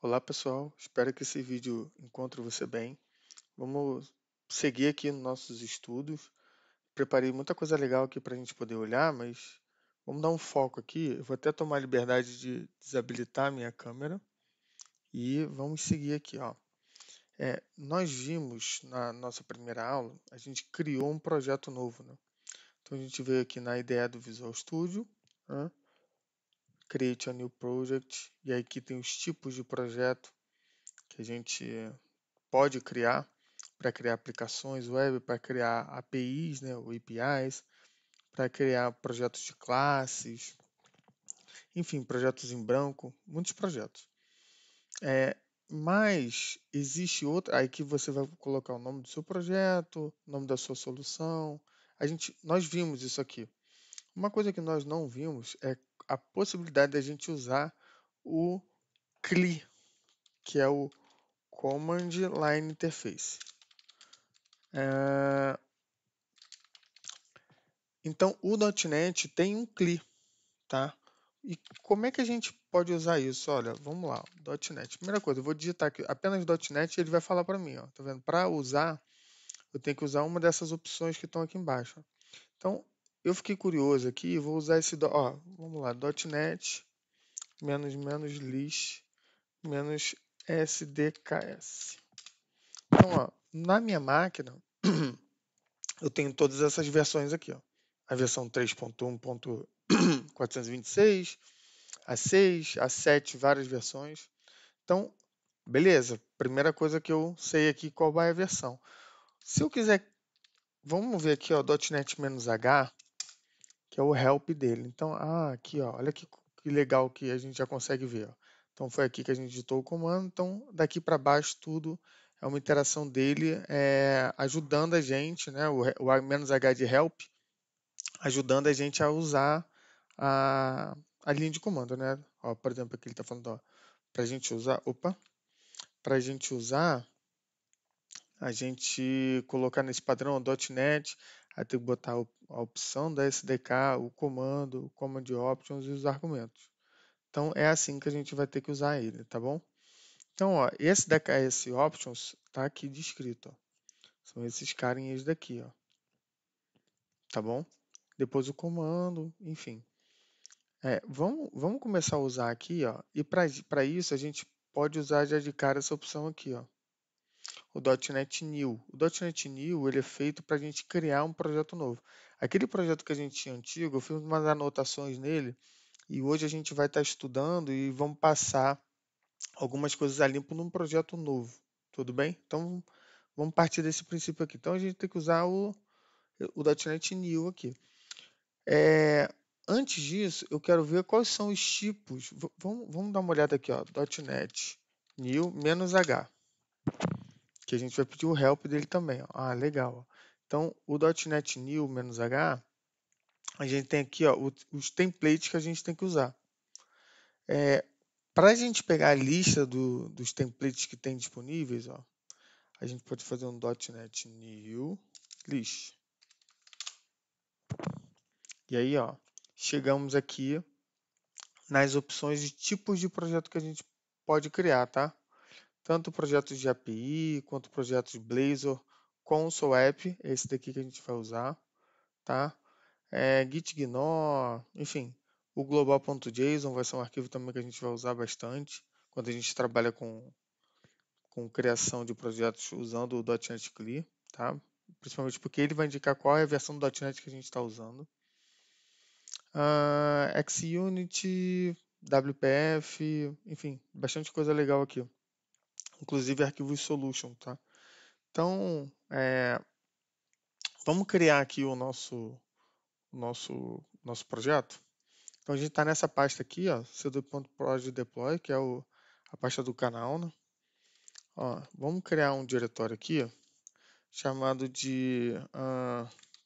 Olá pessoal, espero que esse vídeo encontre você bem. Vamos seguir aqui nos nossos estudos. Preparei muita coisa legal aqui para a gente poder olhar, mas vamos dar um foco aqui. Eu vou até tomar a liberdade de desabilitar a minha câmera e vamos seguir aqui, ó. Nós vimos na nossa primeira aula, a gente criou um projeto novo, né? Então a gente veio aqui na ideia do Visual Studio, né? Create a new project, e aí aqui tem os tipos de projeto que a gente pode criar para criar aplicações web, para criar APIs, né, ou APIs, para criar projetos de classes, enfim, projetos em branco, muitos projetos. É, mas existe outra, aí que você vai colocar o nome do seu projeto, o nome da sua solução. Nós vimos isso aqui. Uma coisa que nós não vimos é a possibilidade da gente usar o CLI, que é o Command Line Interface. Então, o .NET tem um CLI, tá? E como é que a gente pode usar isso? Olha, vamos lá, .NET. Primeira coisa, eu vou digitar aqui apenas .NET e ele vai falar para mim, ó. Tá vendo? Para usar, eu tenho que usar uma dessas opções que estão aqui embaixo. Então, eu fiquei curioso aqui e vou usar ó, vamos lá, .NET menos list menos SDKS. Então, ó, na minha máquina, eu tenho todas essas versões aqui, ó. A versão 3.1.426, a 6, a 7, várias versões. Então, beleza. Primeira coisa que eu sei aqui qual vai a versão. Se eu quiser, vamos ver aqui, ó, .NET-H, que é o help dele. Então, aqui, ó, olha que legal que a gente já consegue ver, ó. Então, foi aqui que a gente digitou o comando. Então, daqui para baixo, tudo é uma interação dele ajudando a gente, né, o -h de help, ajudando a gente a usar a linha de comando, né? Ó, por exemplo, aqui ele está falando, para a gente usar, para a gente usar, a gente colocar nesse padrão .NET, aí tem que botar a opção da SDK, o comando, o command options e os argumentos. Então é assim que a gente vai ter que usar ele, tá bom? Então, ó, esse DKS options tá aqui descrito, ó. São esses carinhas daqui, ó. Tá bom? Depois o comando, enfim. Vamos começar a usar aqui, ó. E para isso a gente pode usar já de cara essa opção aqui, ó. O .NET New. O .NET New ele é feito para a gente criar um projeto novo. Aquele projeto que a gente tinha antigo, eu fiz umas anotações nele e hoje a gente vai estar estudando e vamos passar algumas coisas a limpo num projeto novo. Tudo bem? Então vamos partir desse princípio aqui. Então a gente tem que usar o .NET New aqui. Antes disso, eu quero ver quais são os tipos. Vamos dar uma olhada aqui, ó. .NET New -H, que a gente vai pedir o help dele também, ó. Legal. Ó. Então, o .NET New -H, a gente tem aqui, ó, os templates que a gente tem que usar. Para a gente pegar a lista dos templates que tem disponíveis, ó, a gente pode fazer um .NET New List. E aí, ó, chegamos aqui nas opções de tipos de projeto que a gente pode criar, tá? Tanto projetos de API, quanto projetos Blazor, Console App, esse daqui que a gente vai usar, tá? Git Gnome, enfim, o global.json vai ser um arquivo também que a gente vai usar bastante quando a gente trabalha com criação de projetos usando o .NET CLI, tá? Principalmente porque ele vai indicar qual é a versão do .NET que a gente está usando. XUnit, WPF, enfim, bastante coisa legal aqui. Inclusive arquivos solution, tá? Então, vamos criar aqui o nosso projeto. Então, a gente está nessa pasta aqui, ó, cd.project-deploy, que é a pasta do canal, né? Ó, vamos criar um diretório aqui, ó, chamado de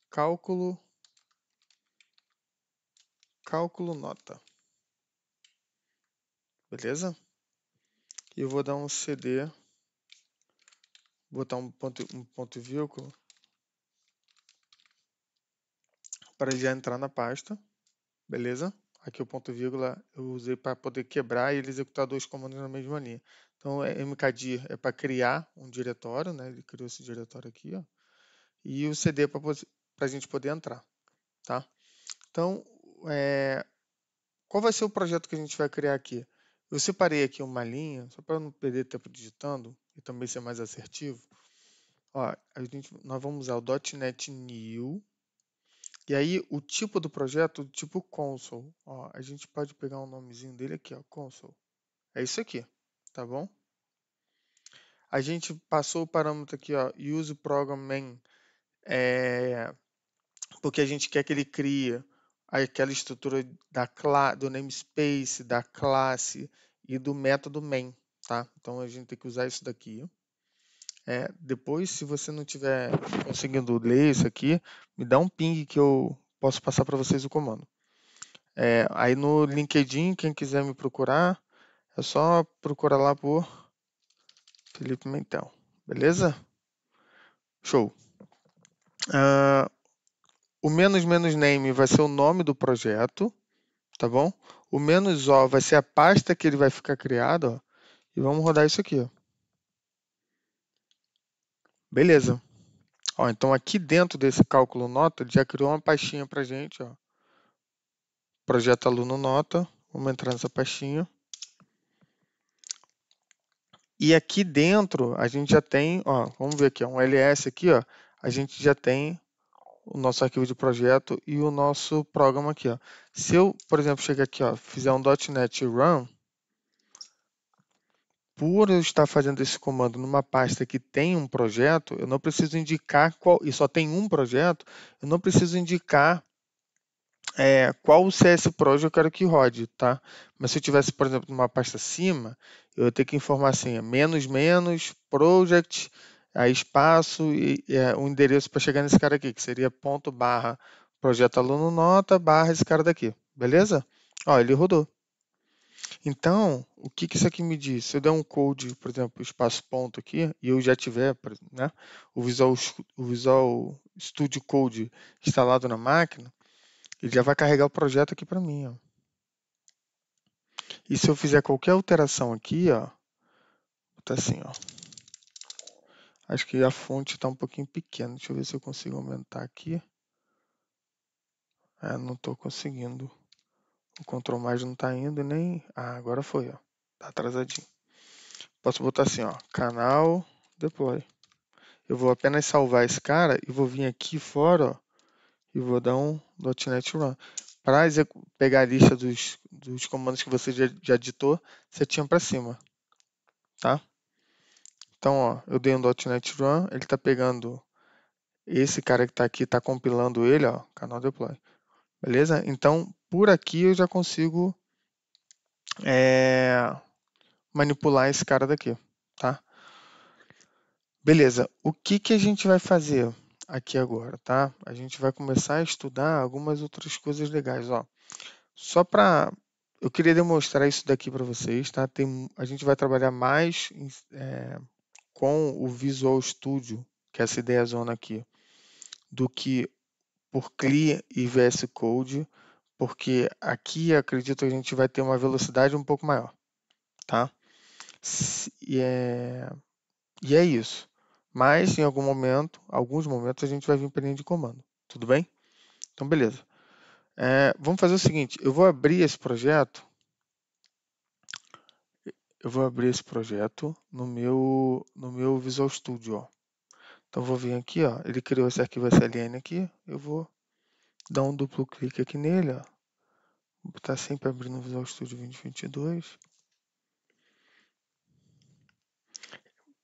cálculo nota. Beleza? E eu vou dar um cd, botar um ponto e vírgula para ele já entrar na pasta. Beleza? Aqui o ponto vírgula eu usei para poder quebrar e ele executar dois comandos na mesma linha. Então, mkdir é para criar um diretório, né? Ele criou esse diretório aqui, ó. E o cd para a gente poder entrar, tá? Então, qual vai ser o projeto que a gente vai criar aqui? Eu separei aqui uma linha, só para não perder tempo digitando e também ser mais assertivo. Ó, nós vamos usar o .NET New. E aí, o tipo do projeto, tipo console. Ó, a gente pode pegar um nomezinho dele aqui, ó, console. É isso aqui, tá bom? A gente passou o parâmetro aqui, ó, use program main, porque a gente quer que ele crie aquela estrutura do namespace, da classe e do método main, tá? Então a gente tem que usar isso daqui. Depois, se você não estiver conseguindo ler isso aqui, me dá um ping que eu posso passar para vocês o comando. Aí no LinkedIn, quem quiser me procurar, é só procurar lá por Felipe Mentel, beleza? Show. O menos name vai ser o nome do projeto, tá bom? O menos O vai ser a pasta que ele vai ficar criado, ó. E vamos rodar isso aqui, ó. Beleza. Ó, então aqui dentro desse cálculo nota, ele já criou uma pastinha pra gente, ó. Projeto aluno nota. Vamos entrar nessa pastinha. E aqui dentro a gente já tem, ó, vamos ver aqui, ó, um ls aqui, ó. A gente já tem o nosso arquivo de projeto e o nosso programa aqui, ó. Se eu, por exemplo, chegar aqui, ó, fizer um .NET Run, por eu estar fazendo esse comando numa pasta que tem um projeto, eu não preciso indicar qual, e só tem um projeto, eu não preciso indicar qual o CS Proj eu quero que rode, tá? Mas se eu tivesse, por exemplo, numa pasta acima, eu ia ter que informar assim, menos, project, aí espaço e um endereço para chegar nesse cara aqui, que seria ponto barra projeto aluno nota barra esse cara daqui, beleza? Ó, ele rodou. Então, o que isso aqui me diz? Se eu der um code, por exemplo, espaço ponto aqui, e eu já tiver, né, o Visual Studio Code instalado na máquina, ele já vai carregar o projeto aqui para mim, ó. E se eu fizer qualquer alteração aqui, ó, tá assim, ó. Acho que a fonte está um pouquinho pequena. Deixa eu ver se eu consigo aumentar aqui. Não estou conseguindo. O Ctrl mais não está indo nem. Agora foi, ó. Tá atrasadinho. Posso botar assim, ó, canal deploy. Eu vou apenas salvar esse cara e vou vir aqui fora, ó, e vou dar um .NET Run. Para pegar a lista dos comandos que você já digitou, você tinha para cima, tá? Então, ó, eu dei um .NET Run, ele está pegando esse cara que está aqui, está compilando ele, ó, canal deploy. Beleza? Então, por aqui eu já consigo manipular esse cara daqui, tá? Beleza. O que a gente vai fazer aqui agora, tá? A gente vai começar a estudar algumas outras coisas legais, ó. Só para eu queria demonstrar isso daqui para vocês, tá? A gente vai trabalhar mais com o Visual Studio, que é essa ideia zona aqui, do que por CLI e VS Code, porque aqui acredito que a gente vai ter uma velocidade um pouco maior, tá? E é isso. Mas em alguns momentos a gente vai vir para linha de comando, tudo bem? Então beleza. Vamos fazer o seguinte, eu vou abrir esse projeto no meu Visual Studio, ó. Então eu vou vir aqui, ó, ele criou esse arquivo SLN aqui, eu vou dar um duplo clique aqui nele, ó. Vou botar sempre abrindo o Visual Studio 2022.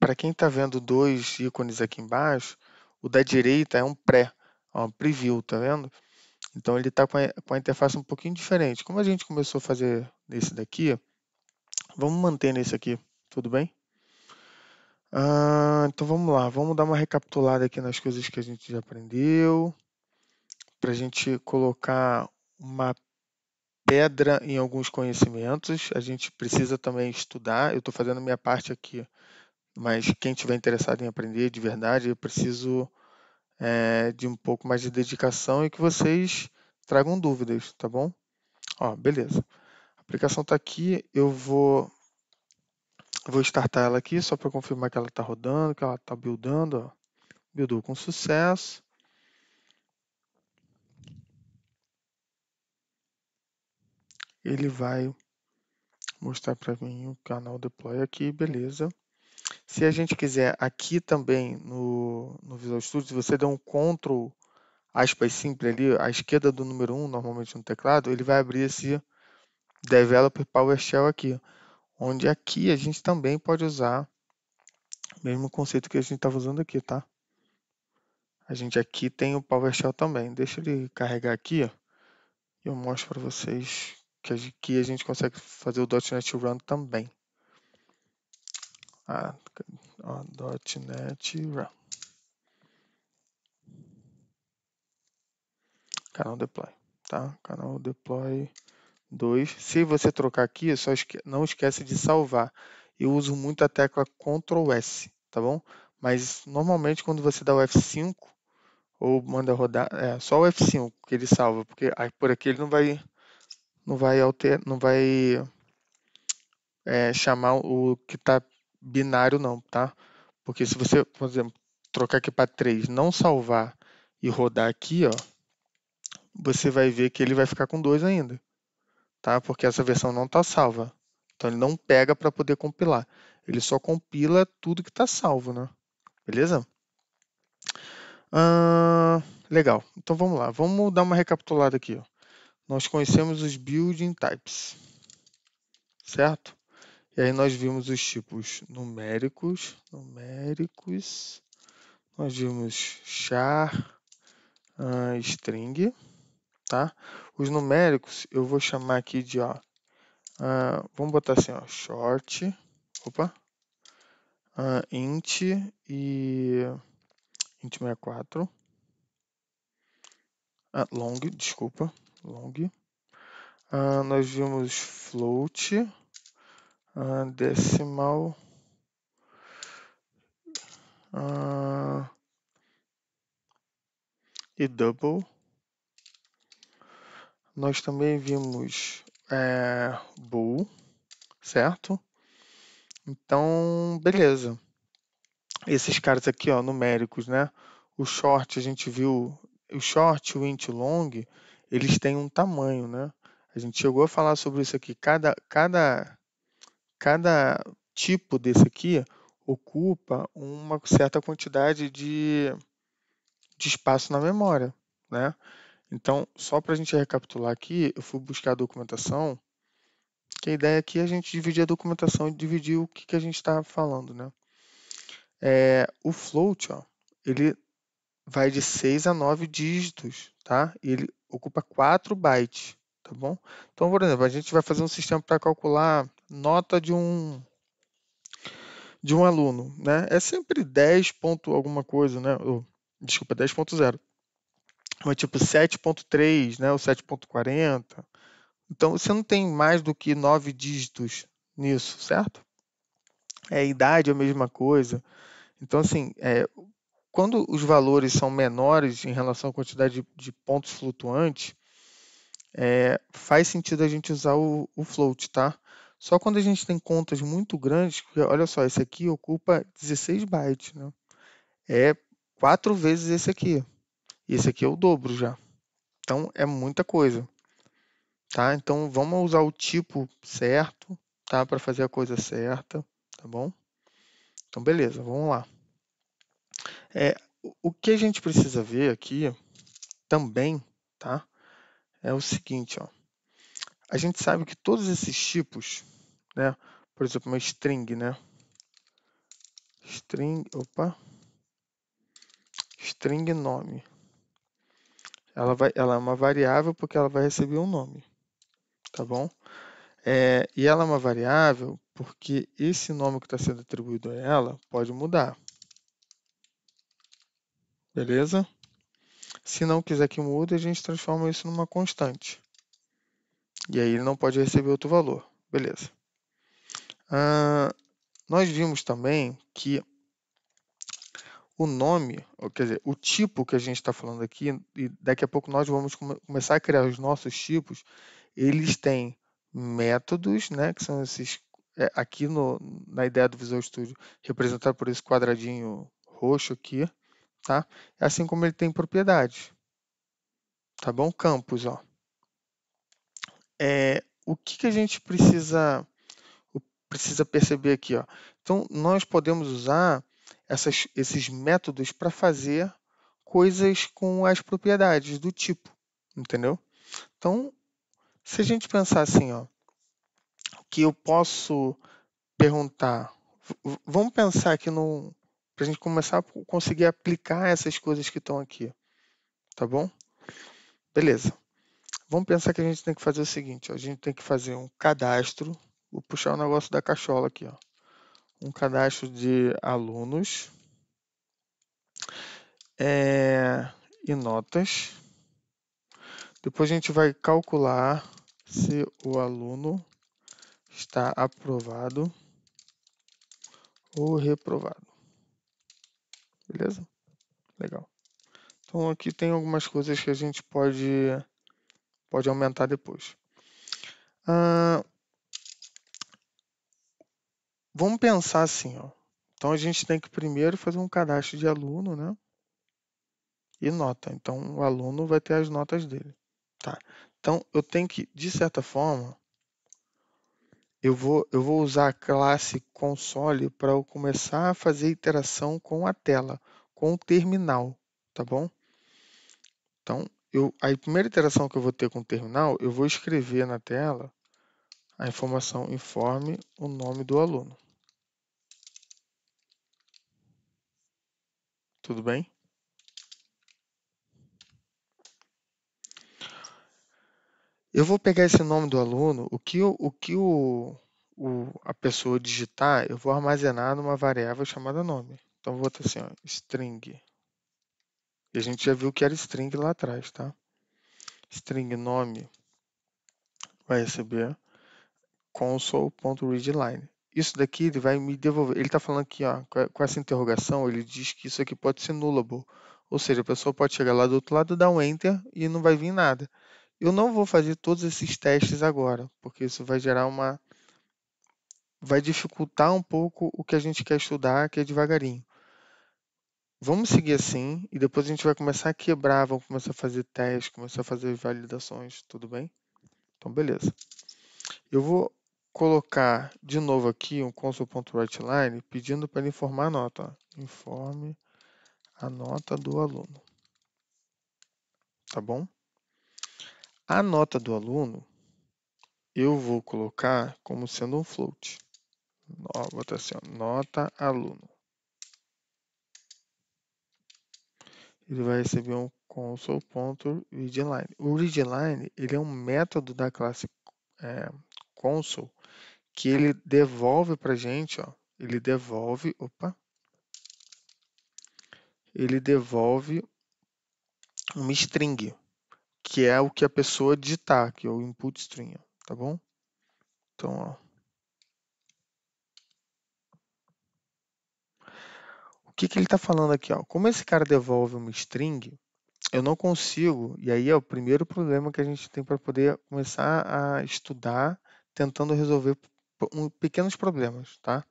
Para quem está vendo dois ícones aqui embaixo, o da direita é um pré, ó, um preview, tá vendo? Então ele está com a interface um pouquinho diferente. Como a gente começou a fazer nesse daqui, vamos manter nesse aqui, tudo bem? Então vamos lá, vamos dar uma recapitulada aqui nas coisas que a gente já aprendeu, para a gente colocar uma pedra em alguns conhecimentos. A gente precisa também estudar. Eu estou fazendo a minha parte aqui, mas quem tiver interessado em aprender de verdade, eu preciso de um pouco mais de dedicação e que vocês tragam dúvidas, tá bom? Ó, beleza. A aplicação está aqui, eu vou startar ela aqui só para confirmar que ela está rodando, que ela está buildando. Ó. Buildou com sucesso. Ele vai mostrar para mim o canal deploy aqui, beleza. Se a gente quiser aqui também no Visual Studio, se você der um Ctrl aspas simples ali, à esquerda do número 1, normalmente no teclado, ele vai abrir esse Developer PowerShell aqui, onde aqui a gente também pode usar o mesmo conceito que a gente estava usando aqui, tá? A gente aqui tem o PowerShell também. Deixa ele carregar aqui, ó, e eu mostro para vocês que aqui a gente consegue fazer o .NET Run também. Ó, .NET Run. Canal Deploy, tá? Canal Deploy 2. Se você trocar aqui, só não esquece de salvar. Eu uso muito a tecla Ctrl S, tá bom? Mas normalmente quando você dá o F5 ou manda rodar, só o F5 que ele salva, porque por aqui ele não vai chamar o que está binário não, tá? Porque se você, por exemplo, trocar aqui para 3, não salvar e rodar aqui, ó, você vai ver que ele vai ficar com 2 ainda, tá? Porque essa versão não está salva. Então ele não pega para poder compilar. Ele só compila tudo que está salvo, né? Beleza? Legal. Então vamos lá. Vamos dar uma recapitulada aqui. Ó. Nós conhecemos os building types, certo? E aí nós vimos os tipos numéricos. Nós vimos char, string, tá? Os numéricos eu vou chamar aqui de, ó, vamos botar assim, ó, short, int e int 64, long, desculpa, long. Nós vimos float, decimal, e double. Nós também vimos bool, certo? Então, beleza. Esses caras aqui, ó, numéricos, né? O short, a gente viu, o short, o int, o long, eles têm um tamanho, né? A gente chegou a falar sobre isso aqui. Cada tipo desse aqui ocupa uma certa quantidade de espaço na memória, né? Então, só para a gente recapitular aqui, eu fui buscar a documentação, que a ideia aqui é a gente dividir a documentação e dividir o que a gente está falando, né? O float, ó, ele vai de 6 a 9 dígitos, tá? E ele ocupa 4 bytes, tá bom? Então, por exemplo, a gente vai fazer um sistema para calcular nota de um aluno, né? É sempre 10 ponto alguma coisa, né? Desculpa, 10.0. Mas tipo 7.3, né? Ou 7.40. Então, você não tem mais do que 9 dígitos nisso, certo? A idade é a mesma coisa. Então, assim, quando os valores são menores em relação à quantidade de pontos flutuantes, faz sentido a gente usar o float, tá? Só quando a gente tem contas muito grandes, porque olha só, esse aqui ocupa 16 bytes, né? É 4 vezes esse aqui. E esse aqui é o dobro já. Então é muita coisa, tá? Então vamos usar o tipo certo, tá? Para fazer a coisa certa, tá bom? Então beleza, vamos lá. O que a gente precisa ver aqui também, tá? É o seguinte, ó. A gente sabe que todos esses tipos, né? Por exemplo, uma string, né? String nome. Ela é uma variável porque ela vai receber um nome, tá bom? E ela é uma variável porque esse nome que está sendo atribuído a ela pode mudar, beleza? Se não quiser que mude, a gente transforma isso numa constante. E aí ele não pode receber outro valor, beleza? Nós vimos também que o nome, quer dizer, o tipo que a gente está falando aqui, e daqui a pouco nós vamos começar a criar os nossos tipos, eles têm métodos, né, que são esses, aqui na ideia do Visual Studio, representado por esse quadradinho roxo aqui, tá? Assim como ele tem propriedades, tá bom? Campos, ó. O que a gente precisa perceber aqui, ó? Então, nós podemos usar esses métodos para fazer coisas com as propriedades do tipo, entendeu? Então, se a gente pensar assim, ó, que eu posso perguntar, vamos pensar aqui no, para a gente começar a conseguir aplicar essas coisas que estão aqui, tá bom? Beleza. Vamos pensar que a gente tem que fazer o seguinte, ó, a gente tem que fazer um cadastro, vou puxar o negócio da cachola aqui, ó, um cadastro de alunos e notas. Depois a gente vai calcular se o aluno está aprovado ou reprovado. Beleza? Legal. Então aqui tem algumas coisas que a gente pode aumentar depois. Vamos pensar assim, ó. Então a gente tem que primeiro fazer um cadastro de aluno, né? E nota. Então o aluno vai ter as notas dele. Tá. Então eu tenho que, de certa forma, eu vou usar a classe console para eu começar a fazer interação com a tela, com o terminal, tá bom? Então, a primeira interação que eu vou ter com o terminal, eu vou escrever na tela a informação informe o nome do aluno. Tudo bem? Eu vou pegar esse nome do aluno, a pessoa digitar, eu vou armazenar numa variável chamada nome. Então, eu vou botar assim, ó, string. E a gente já viu que era string lá atrás, tá? String nome vai receber console.readline. Isso daqui ele vai me devolver. Ele está falando aqui, ó, com essa interrogação, ele diz que isso aqui pode ser nullable. Ou seja, a pessoa pode chegar lá do outro lado, dar um enter e não vai vir nada. Eu não vou fazer todos esses testes agora, porque isso vai gerar vai dificultar um pouco o que a gente quer estudar, que é devagarinho. Vamos seguir assim e depois a gente vai começar a quebrar, vamos começar a fazer testes, começar a fazer validações, tudo bem? Então, beleza. Eu vou colocar de novo aqui um console.writeLine pedindo para ele informar a nota. Ó. Informe a nota do aluno. Tá bom? A nota do aluno eu vou colocar como sendo um float. Vou botar assim, ó, nota aluno. Ele vai receber um console.readline. O readline ele é um método da classe console que ele devolve para a gente, ó, ele devolve uma string, que é o que a pessoa digitar, que é o input string, tá bom? Então, ó, o que ele está falando aqui, ó? Como esse cara devolve uma string, eu não consigo, e aí é o primeiro problema que a gente tem para poder começar a estudar, tentando resolver pequenos problemas, tá?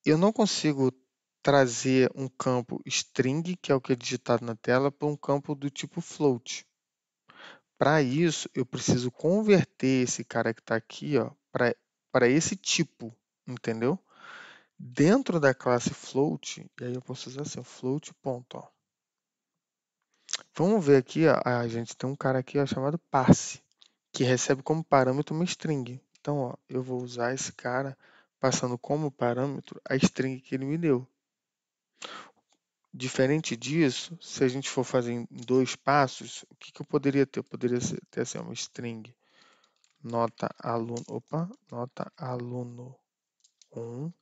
Eu não consigo trazer um campo string, que é o que é digitado na tela, para um campo do tipo float. Para isso, eu preciso converter esse cara que está aqui, ó, para esse tipo, entendeu? Dentro da classe float, e aí eu posso usar assim, float ponto, ó. Vamos ver aqui, ó, a gente tem um cara aqui, ó, chamado parse, que recebe como parâmetro uma string. Então, ó, eu vou usar esse cara passando como parâmetro a string que ele me deu. Diferente disso, se a gente for fazer em 2 passos, o que eu poderia ter? Eu poderia ter assim, uma string nota aluno 1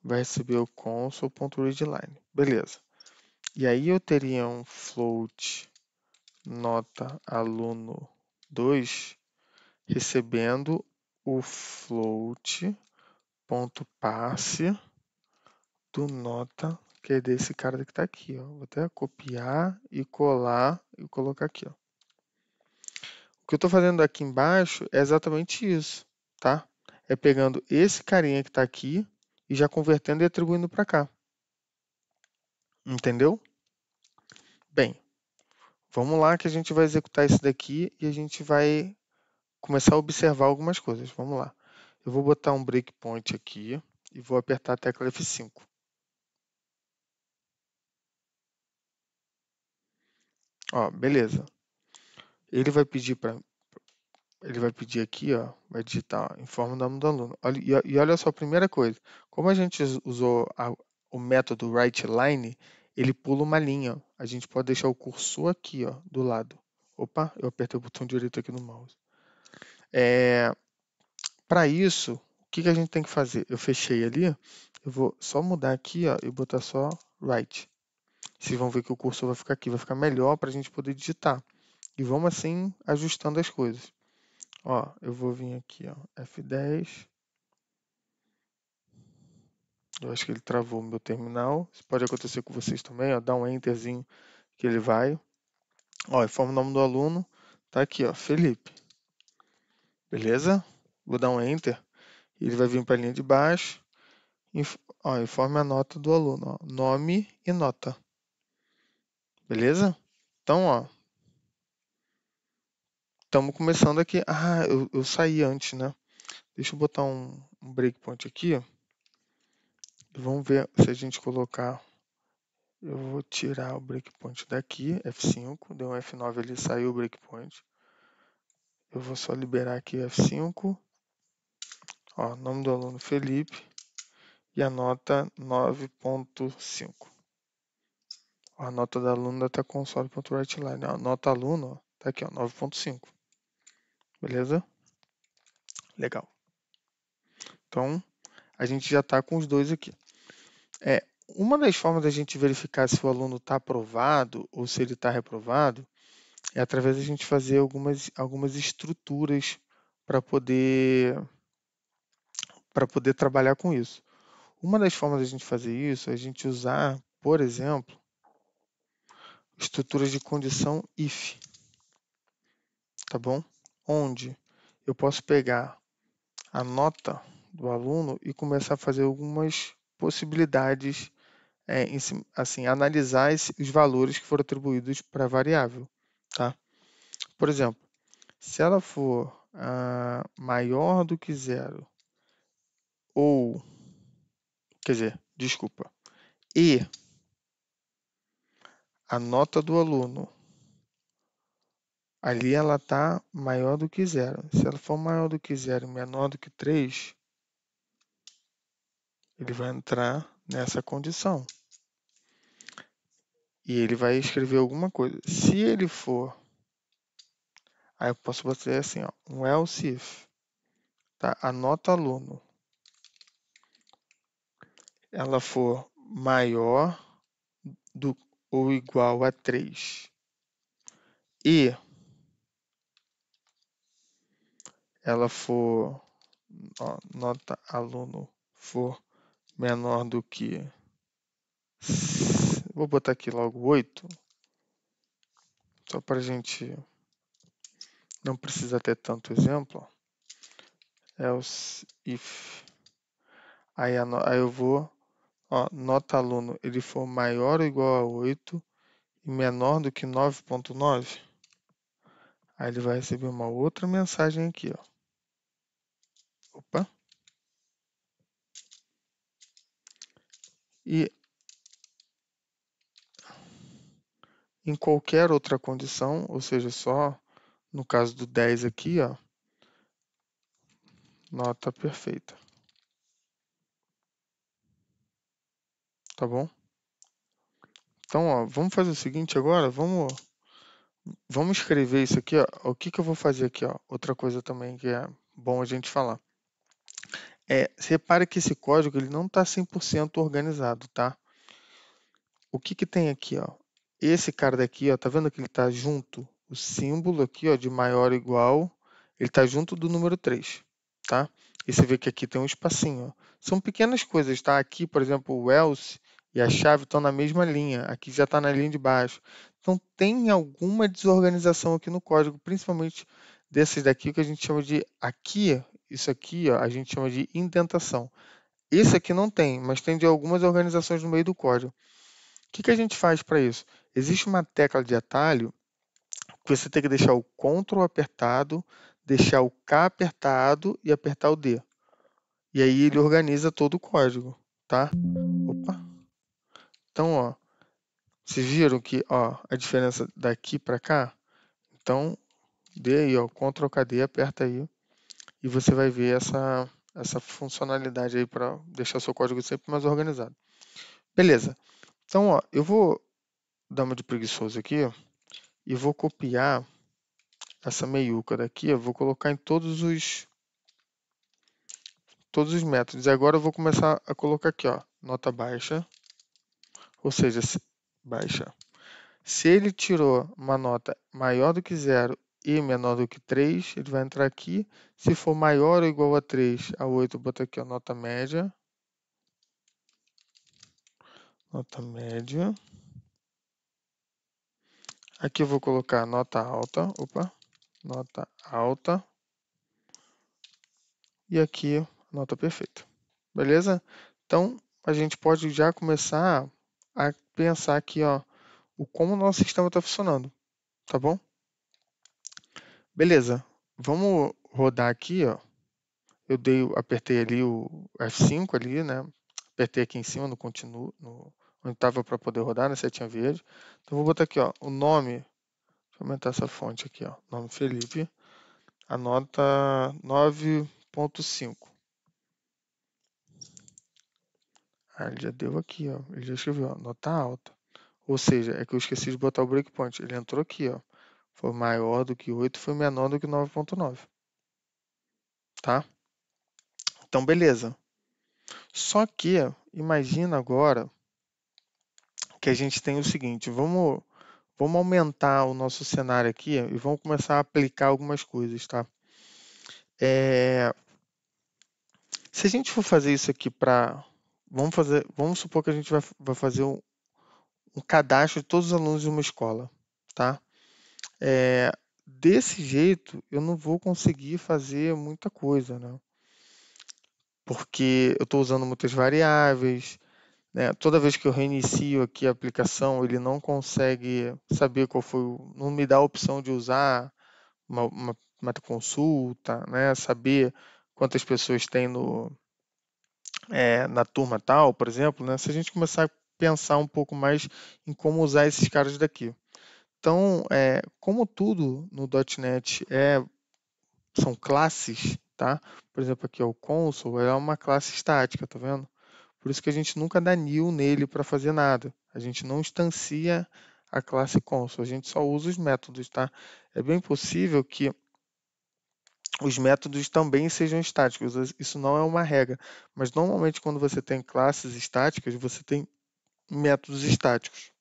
vai receber o console.readline. Beleza. E aí eu teria um float nota aluno 2 recebendo o float.parse do nota, que é desse cara que está aqui. Ó. Vou até copiar e colar e colocar aqui. Ó. que eu estou fazendo aqui embaixo é exatamente isso, tá? É pegando esse carinha que está aqui e já convertendo e atribuindo para cá. Entendeu? Bem, vamos lá que a gente vai executar isso daqui e a gente vai começar a observar algumas coisas. Vamos lá. Eu vou botar um breakpoint aqui e vou apertar a tecla F5. Ó, beleza. Ele vai pedir aqui, ó, vai digitar, ó, informa o nome do aluno. E olha só a primeira coisa. Como a gente usou o método writeLine, ele pula uma linha. A gente pode deixar o cursor aqui, ó, do lado. Opa, eu apertei o botão direito aqui no mouse. Para isso, o que a gente tem que fazer? Eu fechei ali, eu vou só mudar aqui, ó, e botar só write. Vocês vão ver que o cursor vai ficar aqui, vai ficar melhor para a gente poder digitar. E vamos assim ajustando as coisas. Ó, eu vou vir aqui, ó, F10. Eu acho que ele travou o meu terminal. Isso pode acontecer com vocês também, ó. Dá um enterzinho que ele vai. Ó, informa o nome do aluno. Tá aqui, ó, Felipe. Beleza? Vou dar um enter. Ele vai vir para a linha de baixo. Ó, informe a nota do aluno, ó, nome e nota. Beleza? Então, ó, estamos começando aqui. Ah, eu saí antes, né? Deixa eu botar um breakpoint aqui, ó. Vamos ver se a gente colocar. Eu vou tirar o breakpoint daqui, F5, deu um F9 ali, saiu o breakpoint. Eu vou só liberar aqui F5. Ó, nome do aluno Felipe e a nota 9.5. A nota do aluno está console.writeLine. A nota aluno, ó, tá aqui, ó, 9.5. Beleza? Legal. Então, a gente já está com os dois aqui. Uma das formas da gente verificar se o aluno está aprovado ou se ele está reprovado é através da gente fazer algumas estruturas para poder trabalhar com isso. Uma das formas da gente fazer isso é a gente usar, por exemplo, estruturas de condição if, tá bom? Onde eu posso pegar a nota do aluno e começar a fazer algumas possibilidades, assim, analisar os valores que foram atribuídos para a variável, tá? Por exemplo, se ela for maior do que zero, ou, quer dizer, desculpa, e a nota do aluno ali ela está maior do que zero. Se ela for maior do que zero e menor do que 3, ele vai entrar nessa condição. E ele vai escrever alguma coisa. Se ele for, aí eu posso botar assim, ó, um else if, tá? A nota aluno, ela for maior do ou igual a 3 e ela for, ó, nota aluno for menor do que, vou botar aqui logo 8, só para a gente não precisa ter tanto exemplo. Else if, aí eu vou, ó, nota aluno, ele for maior ou igual a 8 e menor do que 9.9, aí ele vai receber uma outra mensagem aqui, ó. Opa. E em qualquer outra condição, ou seja, só no caso do 10 aqui, ó, nota perfeita. Tá bom? Então, ó, vamos fazer o seguinte agora, vamos escrever isso aqui, ó. O que eu vou fazer aqui, ó? Outra coisa também que é bom a gente falar. Repare que esse código ele não está 100% organizado, tá? O que tem aqui, ó? Esse cara daqui, ó, tá vendo que ele tá junto? O símbolo aqui, ó, de maior ou igual, ele tá junto do número 3, tá? E você vê que aqui tem um espacinho, ó. São pequenas coisas, tá? Aqui, por exemplo, o else e a chave estão na mesma linha. Aqui já está na linha de baixo. Então, tem alguma desorganização aqui no código, principalmente desses daqui que a gente chama de aqui, isso aqui, ó, a gente chama de indentação. Esse aqui não tem, mas tem de algumas organizações no meio do código. O que a gente faz para isso? Existe uma tecla de atalho que você tem que deixar o Ctrl apertado, deixar o K apertado e apertar o D. E aí ele organiza todo o código, tá? Opa. Então, ó, vocês viram que, ó, a diferença daqui para cá? Então, D aí, ó, Ctrl KD, aperta aí e você vai ver essa funcionalidade aí para deixar seu código sempre mais organizado. Beleza. Então, ó, eu vou dar uma de preguiçoso aqui e vou copiar essa meiuca daqui, eu vou colocar em todos os métodos. E agora eu vou começar a colocar aqui, ó, nota baixa, ou seja, baixa. Se ele tirou uma nota maior do que 0 e menor do que 3, ele vai entrar aqui. Se for maior ou igual a 3, a 8, eu boto aqui a nota média. Nota média. Aqui eu vou colocar nota alta. Opa, nota alta. E aqui, nota perfeita. Beleza? Então, a gente pode já começar a pensar aqui, ó, o como o nosso sistema está funcionando. Tá bom? Beleza. Vamos rodar aqui, ó. Apertei ali o F5 ali, né? Apertei aqui em cima no continuo, onde estava para poder rodar, na setinha verde. Então vou botar aqui, ó, o nome. Deixa eu aumentar essa fonte aqui, ó. Nome Felipe. A nota 9.5. Ah, ele já deu aqui, ó. Ele já escreveu, ó, nota alta. Ou seja, é que eu esqueci de botar o breakpoint. Ele entrou aqui, ó. Foi maior do que 8, foi menor do que 9.9. Tá? Então, beleza. Só que, imagina agora que a gente tem o seguinte, vamos aumentar o nosso cenário aqui e vamos começar a aplicar algumas coisas, tá? Se a gente for fazer isso aqui para... Vamos supor que a gente vai fazer um cadastro de todos os alunos de uma escola, tá? Desse jeito, eu não vou conseguir fazer muita coisa, né? Porque eu estou usando muitas variáveis, né? Toda vez que eu reinicio aqui a aplicação, ele não consegue saber qual foi não me dá a opção de usar uma consulta, né? Saber quantas pessoas tem na turma tal, por exemplo, né? Se a gente começar a pensar um pouco mais em como usar esses caras daqui. Então, como tudo no .NET são classes, tá? Por exemplo, aqui o console é uma classe estática, tá vendo? Por isso que a gente nunca dá new nele para fazer nada. A gente não instancia a classe console, a gente só usa os métodos, tá? É bem possível que os métodos também sejam estáticos. Isso não é uma regra, mas normalmente quando você tem classes estáticas, você tem métodos estáticos.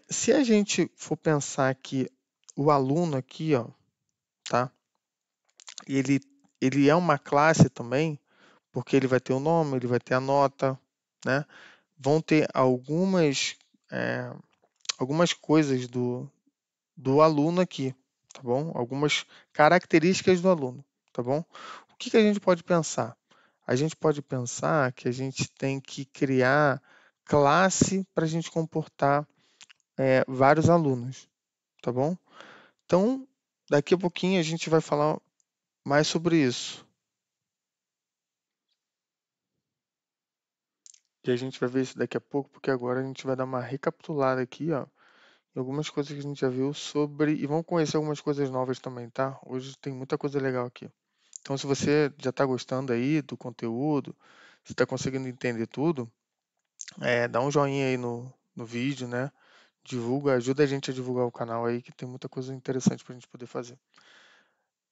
Se a gente for pensar que o aluno aqui, ó, tá? Ele é uma classe também, porque ele vai ter o nome, ele vai ter a nota, né? Vão ter algumas coisas do aluno aqui, tá bom? Algumas características do aluno, tá bom? O que a gente pode pensar? A gente pode pensar que a gente tem que criar classe para a gente comportar vários alunos, tá bom? Então, daqui a pouquinho a gente vai falar mais sobre isso. E a gente vai ver isso daqui a pouco, porque agora a gente vai dar uma recapitulada aqui, ó, em algumas coisas que a gente já viu sobre. E vamos conhecer algumas coisas novas também, tá? Hoje tem muita coisa legal aqui. Então, se você já está gostando aí do conteúdo, se está conseguindo entender tudo, dá um joinha aí no vídeo, né? Divulga, ajuda a gente a divulgar o canal aí, que tem muita coisa interessante para a gente poder fazer.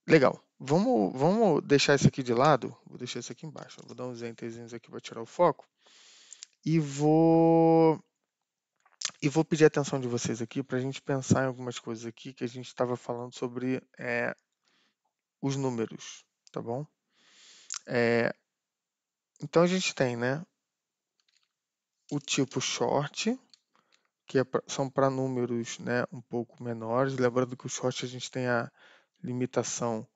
Legal. Vamos deixar isso aqui de lado. Vou deixar isso aqui embaixo. Vou dar uns enterzinhos aqui para tirar o foco. E vou pedir a atenção de vocês aqui para a gente pensar em algumas coisas aqui que a gente estava falando sobre os números, tá bom? Então a gente tem, né, o tipo short, que são para números, né, um pouco menores. Lembrando que o short a gente tem a limitação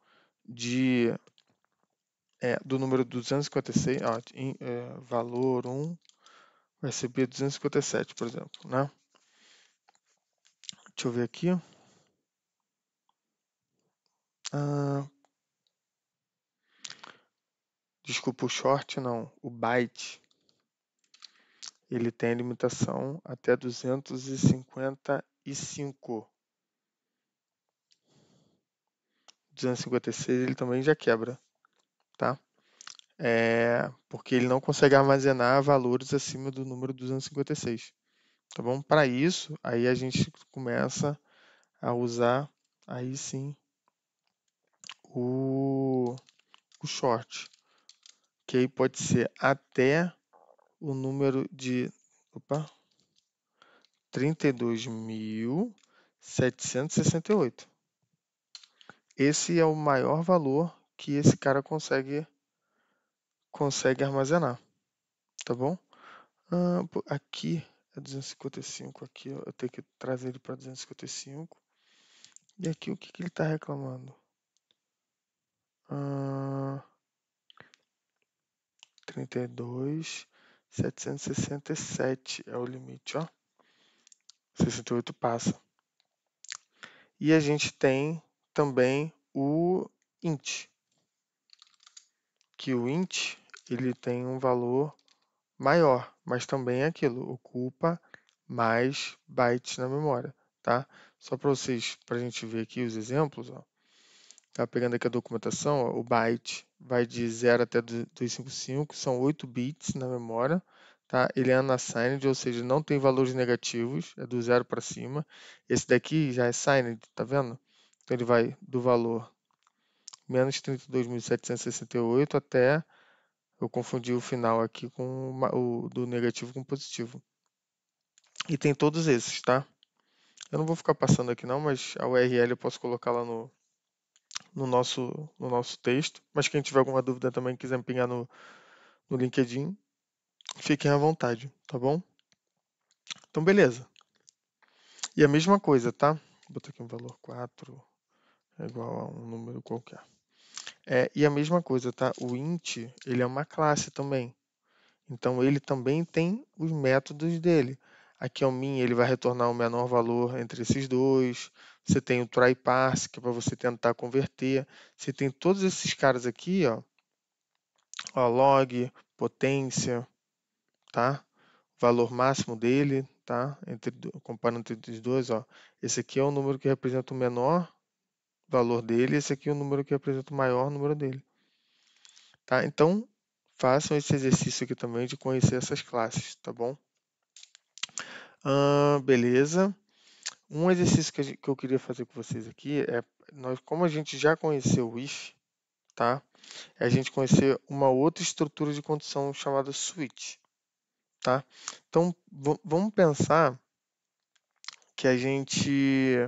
do número 256, ó, valor 1 vai ser B257, por exemplo, né? Deixa eu ver aqui. Desculpa, o short não, o byte. Ele tem a limitação até 255. 256 ele também já quebra, tá? Porque ele não consegue armazenar valores acima do número 256, tá bom? Para isso, aí a gente começa a usar, aí sim, o short, que aí pode ser até o número de 32.768. Esse é o maior valor que esse cara consegue armazenar, tá bom? Aqui é 255, aqui eu tenho que trazer ele para 255. E aqui o que ele está reclamando? 32.767 é o limite, ó. 68 passa. E a gente tem também o int, que o int ele tem um valor maior, mas também é aquilo, ocupa mais bytes na memória, tá? Só para a gente ver aqui os exemplos, ó. Tá pegando aqui a documentação, ó, o byte vai de 0 até 255, são 8 bits na memória, tá? Ele é unassigned, ou seja, não tem valores negativos, é do 0 para cima. Esse daqui já é signed, tá vendo? Então ele vai do valor menos 32.768 até, eu confundi o final aqui com o do negativo com o positivo. E tem todos esses, tá? Eu não vou ficar passando aqui não, mas a URL eu posso colocar lá no nosso texto. Mas quem tiver alguma dúvida também quiser me pingar no LinkedIn, fiquem à vontade, tá bom? Então, beleza. E a mesma coisa, tá? Vou botar aqui um valor 4 é igual a um número qualquer. E a mesma coisa, tá? O int, ele é uma classe também. Então, ele também tem os métodos dele. Aqui é o min, ele vai retornar o menor valor entre esses dois. Você tem o try parse, que é para você tentar converter. Você tem todos esses caras aqui, ó, log, potência, tá? Valor máximo dele, tá? Comparando entre os dois, ó. Esse aqui é o número que representa o menor valor dele, esse aqui é o número que representa o maior número dele, tá? Então, façam esse exercício aqui também de conhecer essas classes, tá bom? Beleza. Um exercício que eu queria fazer com vocês aqui é, como a gente já conheceu o if, tá? É a gente conhecer uma outra estrutura de condição chamada switch, tá? Então, vamos pensar que a gente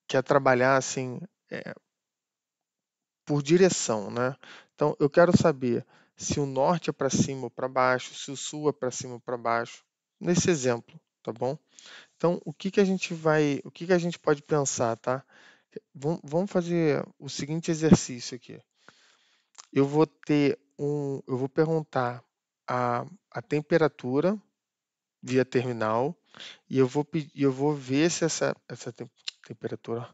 quer trabalhar assim por direção, né? Então, eu quero saber se o norte é para cima ou para baixo, se o sul é para cima ou para baixo, nesse exemplo, tá bom? Então, o que que a gente pode pensar, tá? Vamos fazer o seguinte exercício aqui. Eu vou perguntar a temperatura via terminal e eu vou ver se essa temperatura.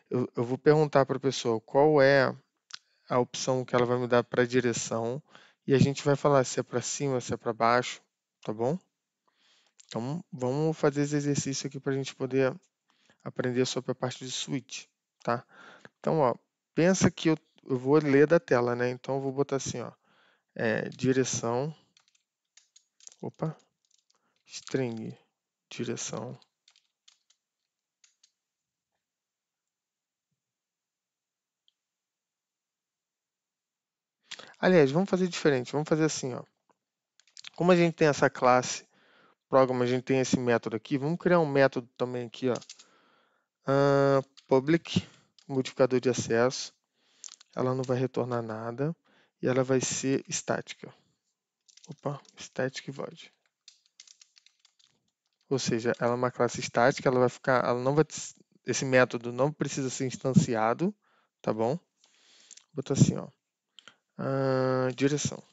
Eu vou perguntar para a pessoa qual é a opção que ela vai me dar para a direção e a gente vai falar se é para cima, se é para baixo, tá bom? Então, vamos fazer esse exercício aqui para a gente poder aprender sobre a parte de switch, tá? Então, ó, pensa que eu vou ler da tela, né? Então, eu vou botar assim, ó, direção, string, direção. Aliás, vamos fazer diferente, vamos fazer assim, ó. Como a gente tem essa classe program, a gente tem esse método aqui, vamos criar um método também aqui, ó. Public, modificador de acesso, ela não vai retornar nada e ela vai ser estática. Static void. Ou seja, ela é uma classe estática, ela vai ficar, ela não vai, esse método não precisa ser instanciado, tá bom? Vou botar assim, ó, direção,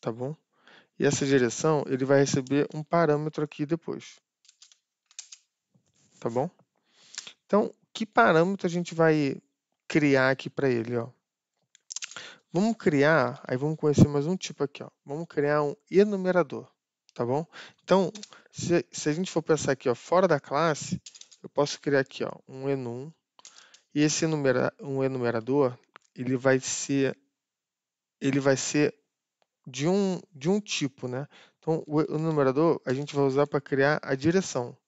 tá bom? E essa direção, ele vai receber um parâmetro aqui depois, tá bom? Então, que parâmetro a gente vai criar aqui para ele, ó? Vamos criar, aí vamos conhecer mais um tipo aqui, ó. Vamos criar um enumerador, tá bom? Então, se a gente for pensar aqui, ó, fora da classe, eu posso criar aqui, ó, um enum, e esse enumerador, ele vai ser de um tipo, né? Então, o enumerador a gente vai usar para criar a direção.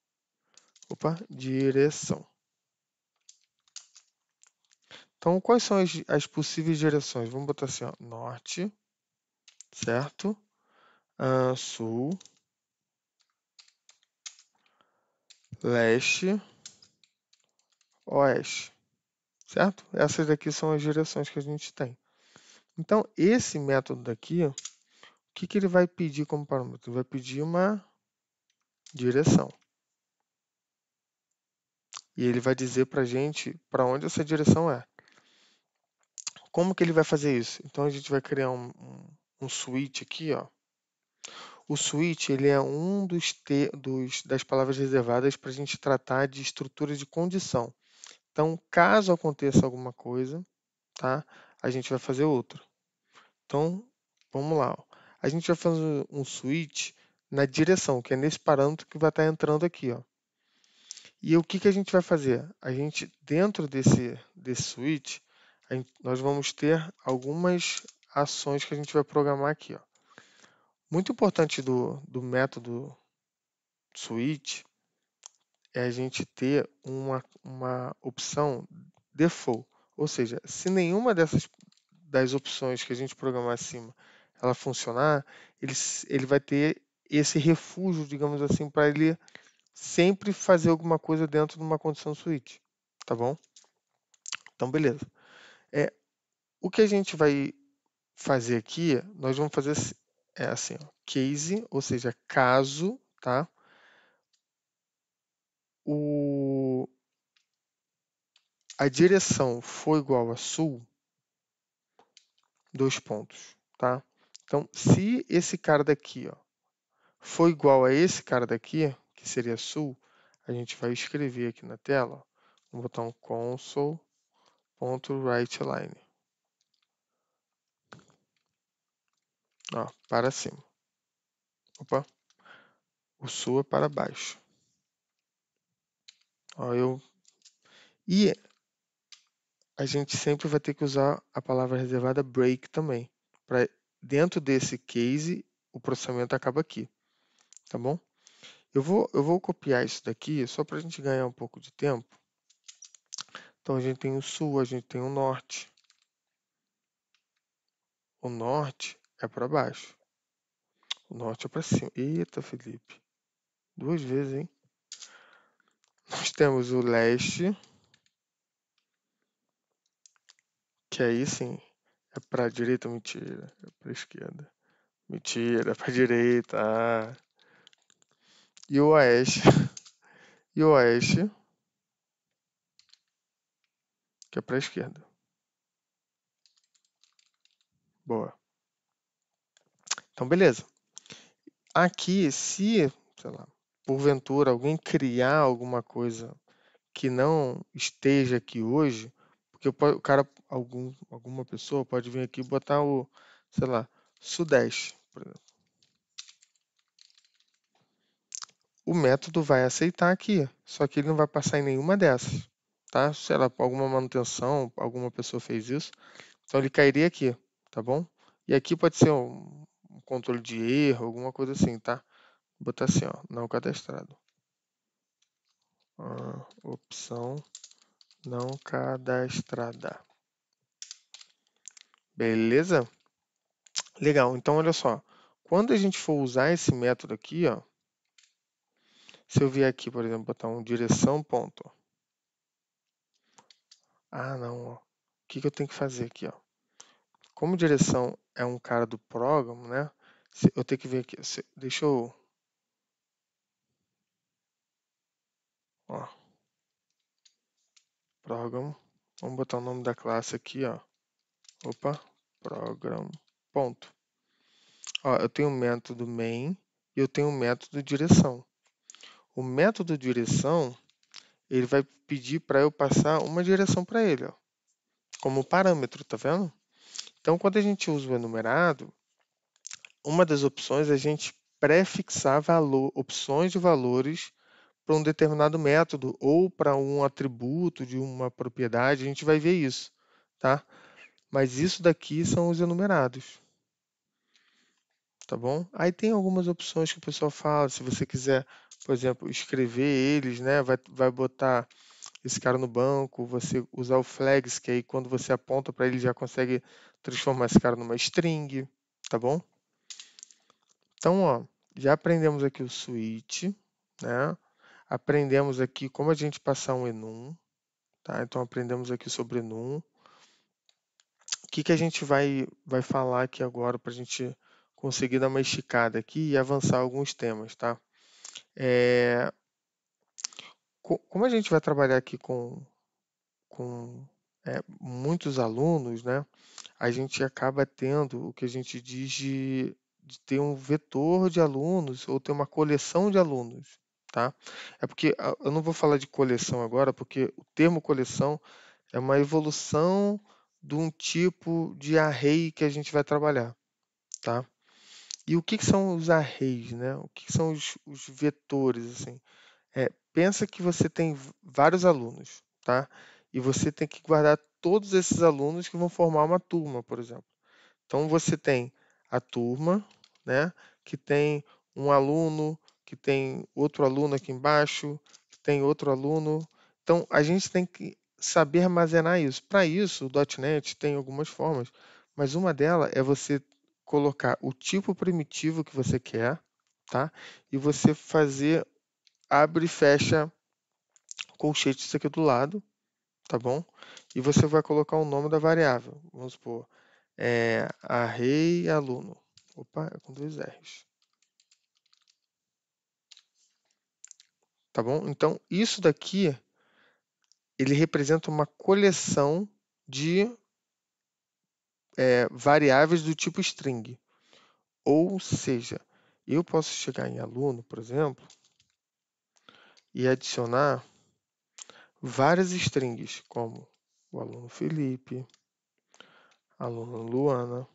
Opa, direção. Então, quais são as possíveis direções? Vamos botar assim, ó, norte, certo? Sul, leste, oeste, certo? Essas daqui são as direções que a gente tem. Então, esse método daqui, ó, o que ele vai pedir como parâmetro? Ele vai pedir uma direção. E ele vai dizer para a gente para onde essa direção é. Como que ele vai fazer isso? Então, a gente vai criar um switch aqui, ó. O switch ele é um das palavras reservadas para a gente tratar de estrutura de condição. Então, caso aconteça alguma coisa, tá? A gente vai fazer outro. Então, vamos lá. Ó. A gente vai fazer um switch na direção, que é nesse parâmetro que vai estar entrando aqui. Ó. E o que a gente vai fazer? A gente, dentro desse switch, nós vamos ter algumas ações que a gente vai programar aqui. Ó. Muito importante do método switch é a gente ter uma opção default. Ou seja, se nenhuma das opções que a gente programar acima ela funcionar, ele vai ter esse refúgio, digamos assim, para ele sempre fazer alguma coisa dentro de uma condição switch, tá bom? Então, beleza. O que a gente vai fazer aqui, nós vamos fazer assim, ó, case, ou seja, caso, tá? A direção for igual a sul, dois pontos, tá? Então, se esse cara daqui, ó, for igual a esse cara daqui, que seria sul, a gente vai escrever aqui na tela, ó, vamos botar um console.writeLine, ó, para cima. Opa, o sul é para baixo. Ó, E a gente sempre vai ter que usar a palavra reservada break também. Para dentro desse case, o processamento acaba aqui, tá bom? Eu vou copiar isso daqui só para a gente ganhar um pouco de tempo. Então a gente tem o sul, a gente tem o norte. O norte é para baixo. O norte é para cima. Eita, Felipe. Duas vezes, hein? Nós temos o leste, que aí sim é para direita, mentira. É para esquerda. Mentira, é para direita. E o oeste. E o oeste, que é para esquerda. Boa. Então, beleza. Aqui, se, sei lá, porventura alguém criar alguma coisa que não esteja aqui hoje, porque o cara, alguma pessoa pode vir aqui e botar sei lá, Sudeste, por exemplo. O método vai aceitar aqui, só que ele não vai passar em nenhuma dessas, tá? Sei lá, por alguma manutenção, alguma pessoa fez isso, então ele cairia aqui, tá bom? E aqui pode ser um controle de erro, alguma coisa assim, tá? Vou botar assim, ó, não cadastrado. Opção não cadastrada. Beleza? Legal. Então, olha só. Quando a gente for usar esse método aqui, ó, se eu vier aqui, por exemplo, botar um direção ponto. Ah, não. Ó. O que eu tenho que fazer aqui, ó? Como direção é um cara do programa, né? Eu tenho que ver aqui. Deixa eu. Ó, program. Vamos botar o nome da classe aqui, ó. Opa, program. Ponto. Ó, eu tenho o método main e eu tenho o método direção. O método direção, ele vai pedir para eu passar uma direção para ele, ó, como parâmetro, tá vendo? Então, quando a gente usa o enumerado, uma das opções é a gente prefixar opções de valores para um determinado método ou para um atributo de uma propriedade, a gente vai ver isso, tá? Mas isso daqui são os enumerados, tá bom? Aí tem algumas opções que o pessoal fala, se você quiser, por exemplo, escrever eles, né? Vai botar esse cara no banco, você usar o flags, que aí quando você aponta para ele já consegue transformar esse cara numa string, tá bom? Então, ó, já aprendemos aqui o switch, né? Aprendemos aqui como a gente passar um enum, tá? Então aprendemos aqui sobre enum. O que a gente vai falar aqui agora para a gente conseguir dar uma esticada aqui e avançar alguns temas, tá? É, como a gente vai trabalhar aqui com muitos alunos, né? A gente acaba tendo o que a gente diz de ter um vetor de alunos ou ter uma coleção de alunos, tá? É porque eu não vou falar de coleção agora, porque o termo coleção é uma evolução de um tipo de array que a gente vai trabalhar, tá? E o que são os arrays, né? O que são os vetores, assim? Pensa que você tem vários alunos, tá? E você tem que guardar todos esses alunos que vão formar uma turma, por exemplo. Então você tem a turma, né? Que tem um aluno, que tem outro aluno aqui embaixo, que tem outro aluno. Então a gente tem que saber armazenar isso. Para isso, o .NET tem algumas formas, mas uma delas é você colocar o tipo primitivo que você quer, tá? E você fazer abre e fecha colchetes aqui do lado, tá bom? E você vai colocar o nome da variável. Vamos supor, array aluno. Opa, é com dois R's. Tá bom? Então, isso daqui, ele representa uma coleção de variáveis do tipo string. Ou seja, eu posso chegar em aluno, por exemplo, e adicionar várias strings, como o aluno Felipe, aluno Luana,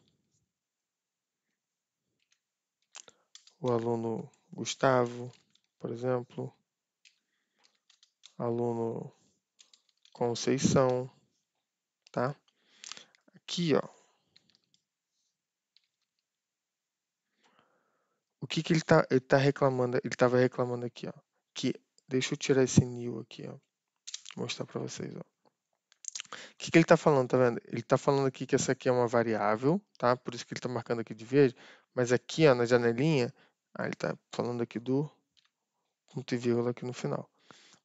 o aluno Gustavo, por exemplo, aluno Conceição, tá? Aqui, ó, o que ele tá reclamando, ele estava reclamando aqui, ó, que, deixa eu tirar esse new aqui, ó, mostrar para vocês, ó. O que ele tá falando, tá vendo? Ele tá falando aqui que essa aqui é uma variável, tá? Por isso que ele tá marcando aqui de verde, mas aqui, ó, na janelinha, ele tá falando aqui do ponto e vírgula aqui no final.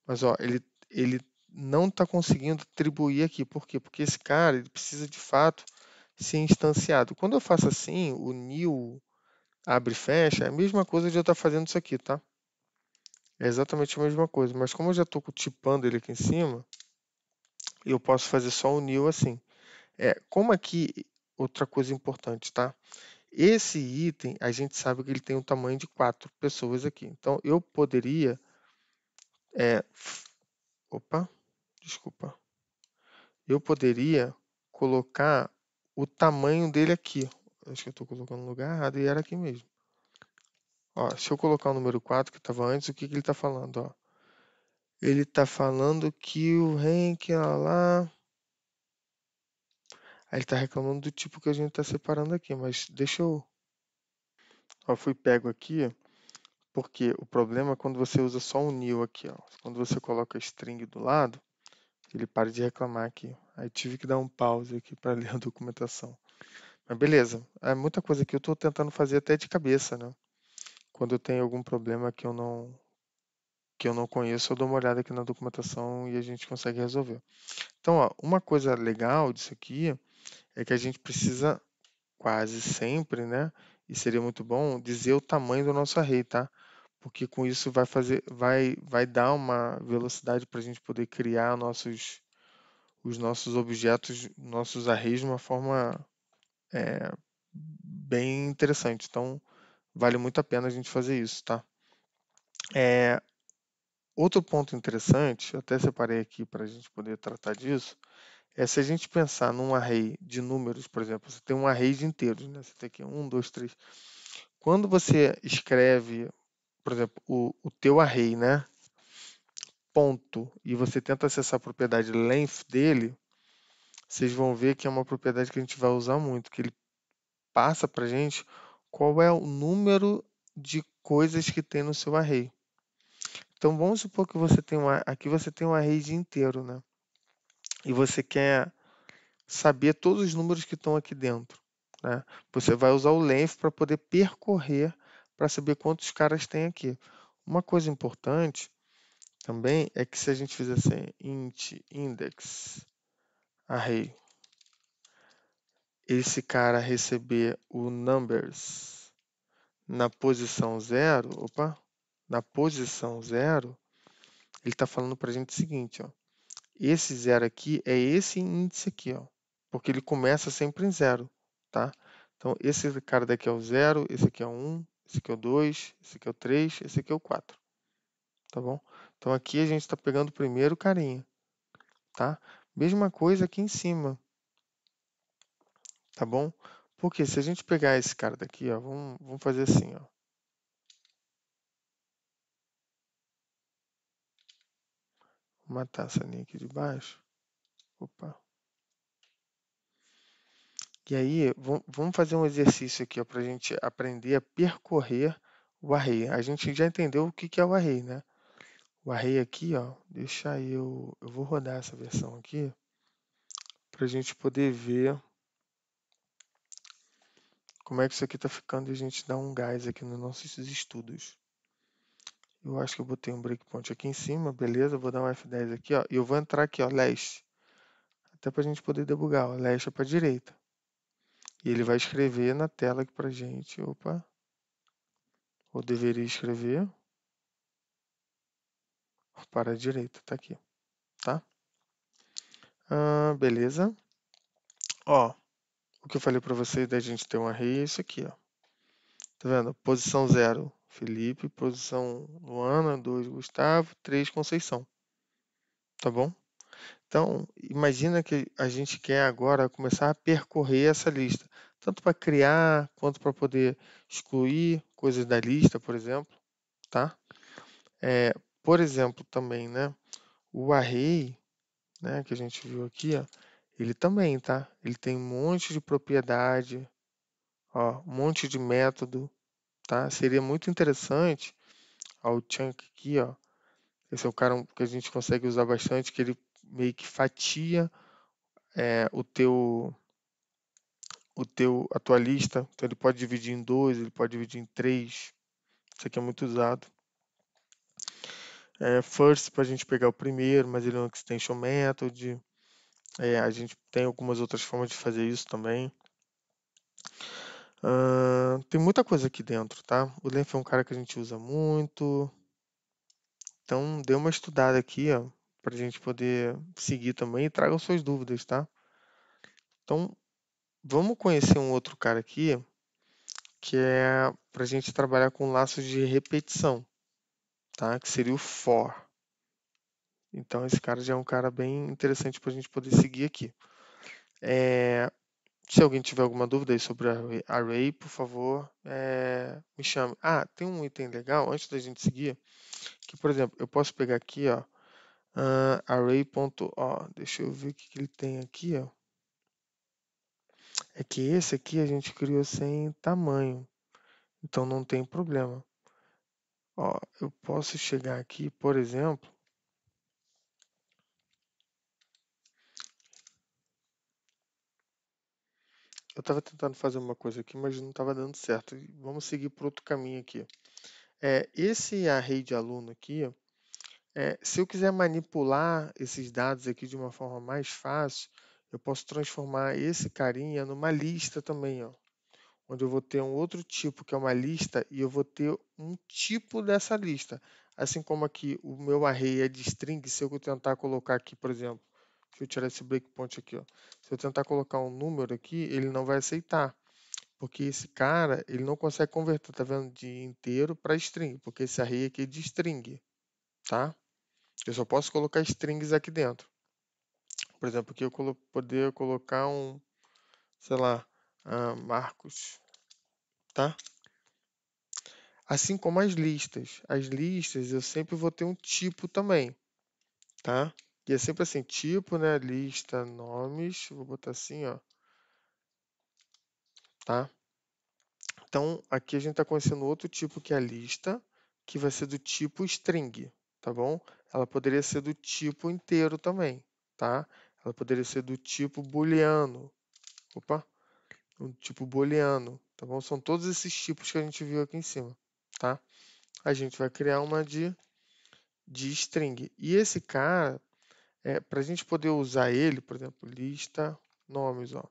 Mas, ó, ele não tá conseguindo atribuir aqui, por quê? Porque esse cara, ele precisa de fato ser instanciado. Quando eu faço assim, o new abre e fecha, é a mesma coisa de eu estar fazendo isso aqui, tá? É exatamente a mesma coisa, mas como eu já estou tipando ele aqui em cima, eu posso fazer só o new assim. Como aqui, outra coisa importante, tá? Esse item, a gente sabe que ele tem um tamanho de 4 pessoas aqui. Então, eu poderia... é, opa, desculpa. Eu poderia colocar o tamanho dele aqui. Acho que eu estou colocando no lugar errado e era aqui mesmo. Ó, se eu colocar o número 4 que estava antes, o que ele está falando? Ó? Ele está falando que o rank lá. Aí ele está reclamando do tipo que a gente está separando aqui, mas deixa eu. Ó, fui pego aqui, porque o problema é quando você usa só um new aqui, ó. Quando você coloca string do lado, ele para de reclamar aqui. Aí tive que dar um pause aqui para ler a documentação. Mas beleza, é muita coisa que eu estou tentando fazer até de cabeça, né? Quando eu tenho algum problema que eu não conheço, eu dou uma olhada aqui na documentação e a gente consegue resolver. Então, ó, uma coisa legal disso aqui é que a gente precisa quase sempre, né, e seria muito bom dizer o tamanho do nosso array, tá? Porque com isso vai dar uma velocidade para a gente poder criar os nossos objetos, nossos arrays de uma forma bem interessante. Então, vale muito a pena a gente fazer isso, tá? Outro ponto interessante, eu até separei aqui para a gente poder tratar disso, é se a gente pensar num array de números, por exemplo, você tem um array de inteiros, né? Você tem aqui um, dois, três. Quando você escreve, por exemplo, o teu array, né? Ponto, e você tenta acessar a propriedade length dele, vocês vão ver que é uma propriedade que a gente vai usar muito, que ele passa para a gente qual é o número de coisas que tem no seu array. Então vamos supor que você tem aqui você tem um array de inteiro, né? E você quer saber todos os números que estão aqui dentro, né? Você vai usar o length para poder percorrer para saber quantos caras tem aqui. Uma coisa importante também é que se a gente fizer assim, int index array, esse cara receber o numbers na posição 0, na posição 0, ele está falando para a gente o seguinte, ó, esse 0 aqui é esse índice aqui, ó, porque ele começa sempre em 0, tá? Então, esse cara daqui é o 0, esse aqui é o 1, esse aqui é o 2, esse aqui é o 3, esse aqui é o 4, tá bom? Então, aqui a gente está pegando o primeiro carinha, tá? Mesma coisa aqui em cima, tá bom? Porque se a gente pegar esse cara daqui, ó, vamos fazer assim, ó. Vou matar essa linha aqui de baixo. Opa. E aí, vamos fazer um exercício aqui para a gente aprender a percorrer o array. A gente já entendeu o que que é o array, né? O array aqui, ó, deixa eu vou rodar essa versão aqui para a gente poder ver como é que isso aqui está ficando e a gente dá um gás aqui nos nossos estudos. Eu acho que eu botei um breakpoint aqui em cima, beleza? Vou dar um F10 aqui, ó, e eu vou entrar aqui, ó, leste, até para a gente poder debugar, ó, leste é para direita. E ele vai escrever na tela aqui para gente, opa, ou deveria escrever para a direita, tá aqui, tá? Beleza. Ó, o que eu falei para vocês da gente ter um array é isso aqui, ó. Tá vendo? Posição 0, Felipe. Posição Luana. 2, Gustavo. 3, Conceição. Tá bom? Então, imagina que a gente quer agora começar a percorrer essa lista. Tanto para criar, quanto para poder excluir coisas da lista, por exemplo. Tá? Por exemplo, também, né? O array, né, que a gente viu aqui, ó, ele também, tá? Ele tem um monte de propriedade, ó, um monte de método, tá? Seria muito interessante, ó, o chunk aqui, ó. Esse é o cara que a gente consegue usar bastante, que ele meio que fatia a tua lista. Então ele pode dividir em dois, ele pode dividir em três. Isso aqui é muito usado. First para a gente pegar o primeiro, mas ele é um extension method. A gente tem algumas outras formas de fazer isso também. Tem muita coisa aqui dentro, tá? O Lenf é um cara que a gente usa muito. Então, dê uma estudada aqui, ó, para a gente poder seguir também e tragam suas dúvidas, tá? Então, vamos conhecer um outro cara aqui, que é para a gente trabalhar com laços de repetição, tá? Que seria o for. Então, esse cara já é um cara bem interessante para a gente poder seguir aqui. Se alguém tiver alguma dúvida aí sobre array, por favor, me chame. Tem um item legal, antes da gente seguir, que, por exemplo, eu posso pegar aqui, ó, array.o. Deixa eu ver o que ele tem aqui, ó. É que esse aqui a gente criou sem tamanho, então não tem problema. Ó, eu posso chegar aqui, por exemplo, eu estava tentando fazer uma coisa aqui, mas não estava dando certo. Vamos seguir por outro caminho aqui. Esse array de aluno aqui, ó, se eu quiser manipular esses dados aqui de uma forma mais fácil, eu posso transformar esse carinha numa lista também, ó. onde eu vou ter um outro tipo que é uma lista e eu vou ter um tipo dessa lista. Assim como aqui o meu array é de string, se eu tentar colocar aqui, por exemplo, deixa eu tirar esse breakpoint aqui, ó. Se eu tentar colocar um número aqui, ele não vai aceitar, porque esse cara, ele não consegue converter, tá vendo, de inteiro para string, porque esse array aqui é de string, tá? Eu só posso colocar strings aqui dentro. Por exemplo, aqui eu poder colocar um, sei lá, Marcos, tá? Assim como as listas. As listas eu sempre vou ter um tipo também, tá? E é sempre assim, tipo, né? Lista, nomes, vou botar assim, ó, tá? Então, aqui a gente está conhecendo outro tipo que é a lista, que vai ser do tipo string, tá bom? Ela poderia ser do tipo inteiro também, tá? Ela poderia ser do tipo booleano. Opa, um tipo booleano, tá bom? São todos esses tipos que a gente viu aqui em cima, tá? A gente vai criar uma de string. E esse cara, para a gente poder usar ele, por exemplo, lista nomes, ó.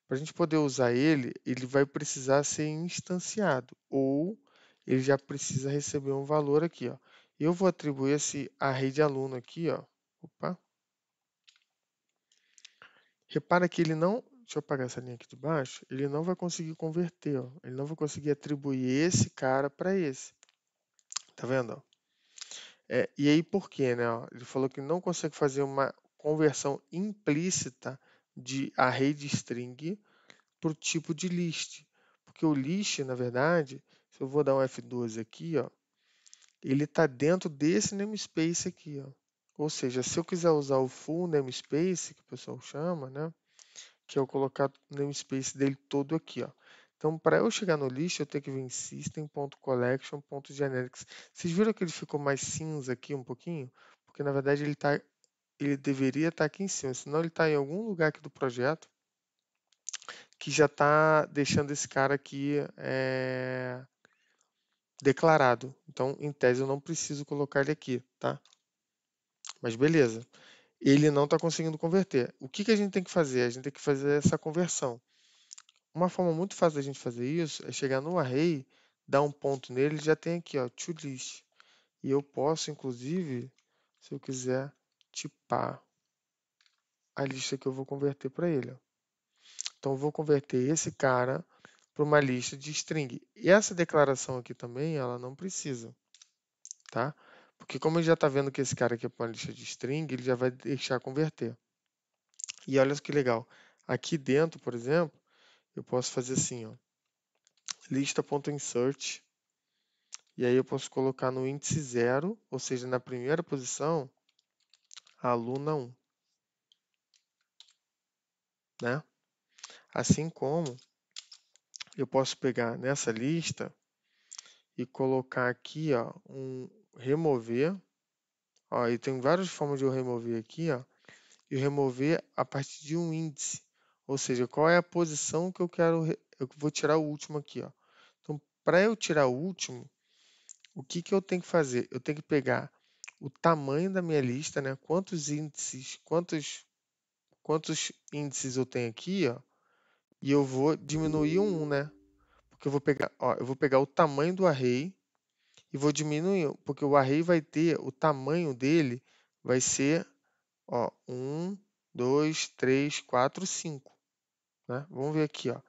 Para a gente poder usar ele, ele vai precisar ser instanciado ou ele já precisa receber um valor aqui, ó. Eu vou atribuir esse array de aluno aqui, ó. Opa. Repara que ele não, deixa eu apagar essa linha aqui de baixo, ele não vai conseguir converter, ó. Ele não vai conseguir atribuir esse cara para esse. Tá vendo, ó? E aí por quê, né? Ó? Ele falou que não consegue fazer uma conversão implícita de array de string para o tipo de list. Porque o list, na verdade, se eu vou dar um F12 aqui, ó, ele está dentro desse namespace aqui, ó. Ou seja, se eu quiser usar o full namespace, que o pessoal chama, né? Que é eu colocar o namespace dele todo aqui, ó. Então, para eu chegar no list, eu tenho que vir em system.collection.generics. Vocês viram que ele ficou mais cinza aqui um pouquinho? Porque, na verdade, ele deveria estar aqui em cima, senão ele está em algum lugar aqui do projeto que já está deixando esse cara aqui declarado. Então, em tese, eu não preciso colocar ele aqui, tá? Mas beleza. Ele não está conseguindo converter. O que a gente tem que fazer? A gente tem que fazer essa conversão. Uma forma muito fácil da gente fazer isso é chegar no array, dar um ponto nele, já tem aqui, ó, toList. E eu posso, inclusive, se eu quiser, tipar a lista que eu vou converter para ele, ó. Então, eu vou converter esse cara para uma lista de string. E essa declaração aqui também, ela não precisa, tá? Porque como ele já está vendo que esse cara aqui é uma lista de string, ele já vai deixar converter. E olha que legal. Aqui dentro, por exemplo, eu posso fazer assim, ó, lista.insert, e aí eu posso colocar no índice 0, ou seja, na primeira posição, a aluna 1, né? Assim como eu posso pegar nessa lista e colocar aqui, ó, um remover. Ó, e tem várias formas de eu remover aqui, ó, e remover a partir de um índice. Ou seja, qual é a posição que eu quero, eu vou tirar o último aqui, ó. Então, para eu tirar o último, o que eu tenho que fazer? Eu tenho que pegar o tamanho da minha lista, né? Quantos índices eu tenho aqui, ó, e eu vou diminuir um, né? Porque eu vou pegar, ó, eu vou pegar o tamanho do array e vou diminuir, porque o array vai ter, o tamanho dele vai ser, ó, 1, 2, 3, 4, 5, né? Vamos ver aqui, ó.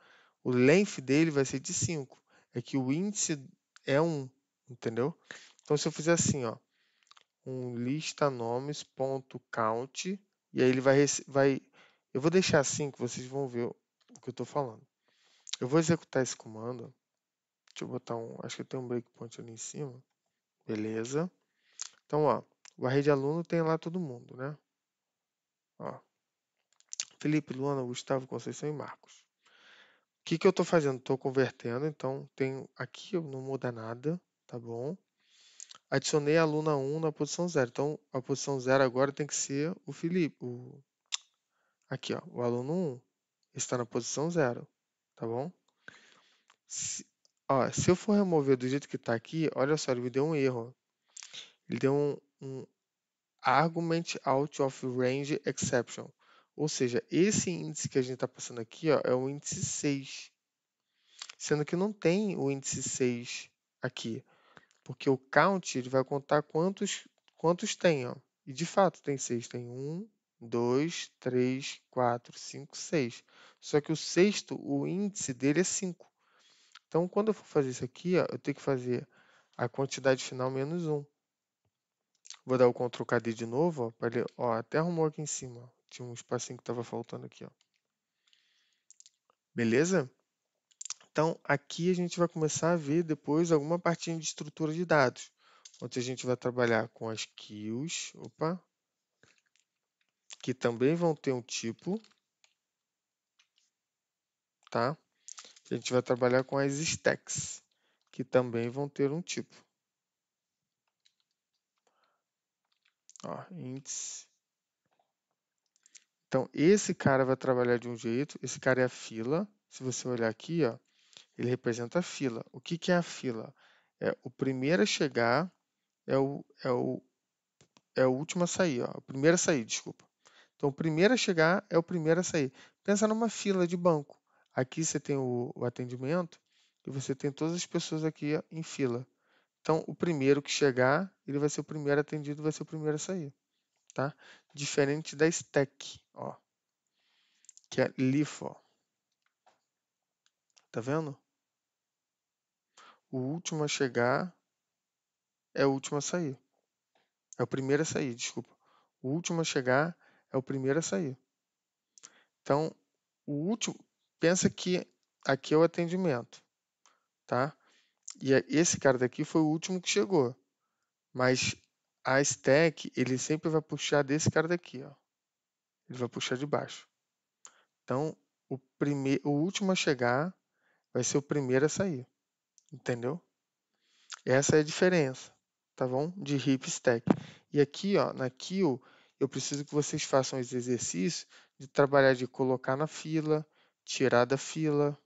O length dele vai ser de 5. É que o índice é 1, entendeu? Então, se eu fizer assim, ó, um lista nomes.count, e aí ele vai. Eu vou deixar assim que vocês vão ver o que eu estou falando. Eu vou executar esse comando. Deixa eu botar um. Acho que tem um breakpoint ali em cima. Beleza. Então, ó, o array de aluno tem lá todo mundo, né? Ó, Felipe, Luana, Gustavo, Conceição e Marcos. O que eu estou fazendo? Estou convertendo, então tenho aqui não muda nada, tá bom? Adicionei a aluna 1 na posição 0. Então, a posição 0 agora tem que ser o Felipe. Aqui, ó, o aluno 1 está na posição 0, tá bom? Se eu for remover do jeito que está aqui, olha só, ele me deu um erro. Ele deu um argument out of range exception. Ou seja, esse índice que a gente está passando aqui, ó, é o índice 6. sendo que não tem o índice 6 aqui, porque o count ele vai contar quantos tem, ó. E de fato tem 6, tem 1, 2, 3, 4, 5, 6. Só que o sexto, o índice dele é 5. Então, quando eu for fazer isso aqui, ó, eu tenho que fazer a quantidade final menos 1. Vou dar o Ctrl KD de novo, ó, para ele, ó, até arrumou aqui em cima, ó. Tinha um espacinho que estava faltando aqui, ó. Beleza? Então, aqui a gente vai começar a ver depois alguma partinha de estrutura de dados, onde a gente vai trabalhar com as queues, que também vão ter um tipo, tá? A gente vai trabalhar com as stacks, que também vão ter um tipo. Ó, índice. Então, esse cara vai trabalhar de um jeito, esse cara é a fila. Se você olhar aqui, ó, ele representa a fila. O que que é a fila? É o primeiro a chegar, é o último a sair, ó. O primeiro a sair, desculpa. Então, o primeiro a chegar é o primeiro a sair. Pensa numa fila de banco. Aqui você tem o atendimento e você tem todas as pessoas aqui ó, em fila. Então, o primeiro que chegar, ele vai ser o primeiro atendido, vai ser o primeiro a sair, tá? Diferente da stack, ó, que é LIFO, ó. Tá vendo? O último a chegar é o último a sair. É o primeiro a sair, desculpa. O último a chegar é o primeiro a sair. Então, o último, pensa que aqui é o atendimento, tá? E esse cara daqui foi o último que chegou. Mas a stack, ele sempre vai puxar desse cara daqui, ó. Ele vai puxar de baixo. Então, o último a chegar vai ser o primeiro a sair. Entendeu? Essa é a diferença, tá bom? De heap stack. E aqui, ó, na queue, eu preciso que vocês façam esse exercício de trabalhar de colocar na fila, tirar da fila,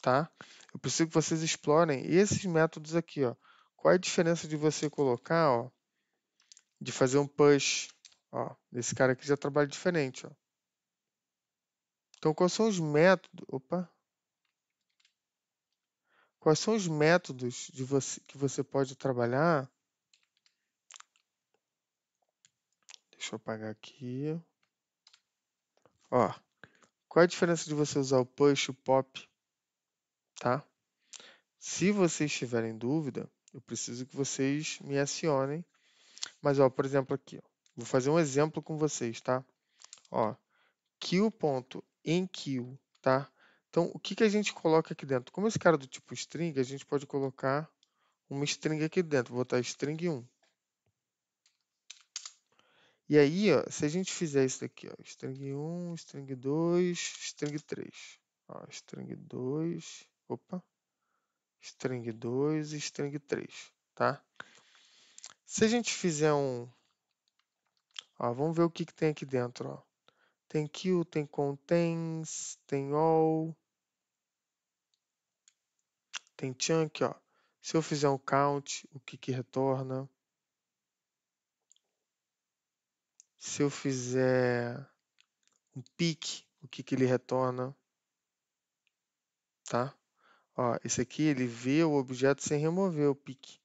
tá? Eu preciso que vocês explorem esses métodos aqui, ó. Qual é a diferença de você colocar, ó, de fazer um push, ó, esse cara aqui já trabalha diferente, ó. Então, quais são os métodos, quais são os métodos que você pode trabalhar? Deixa eu apagar aqui. Ó, qual é a diferença de você usar o push e o pop, tá? Se vocês tiverem dúvida, eu preciso que vocês me acionem. Mas, ó, por exemplo, aqui, ó, vou fazer um exemplo com vocês, tá? Ó, queue.enqueue, tá? Então, o que que a gente coloca aqui dentro? Como esse cara é do tipo string, a gente pode colocar uma string aqui dentro. Vou botar string 1. E aí, ó, se a gente fizer isso daqui, ó, string 1, string 2, string 3. Ó, string 2, string 2 e string 3, tá? Se a gente fizer ó, vamos ver o que que tem aqui dentro, ó. Tem queue, tem contains, tem all, tem chunk, ó. Se eu fizer um count, o que que retorna? Se eu fizer um pick, o que que ele retorna? Tá? Ó, esse aqui ele vê o objeto sem remover o pick,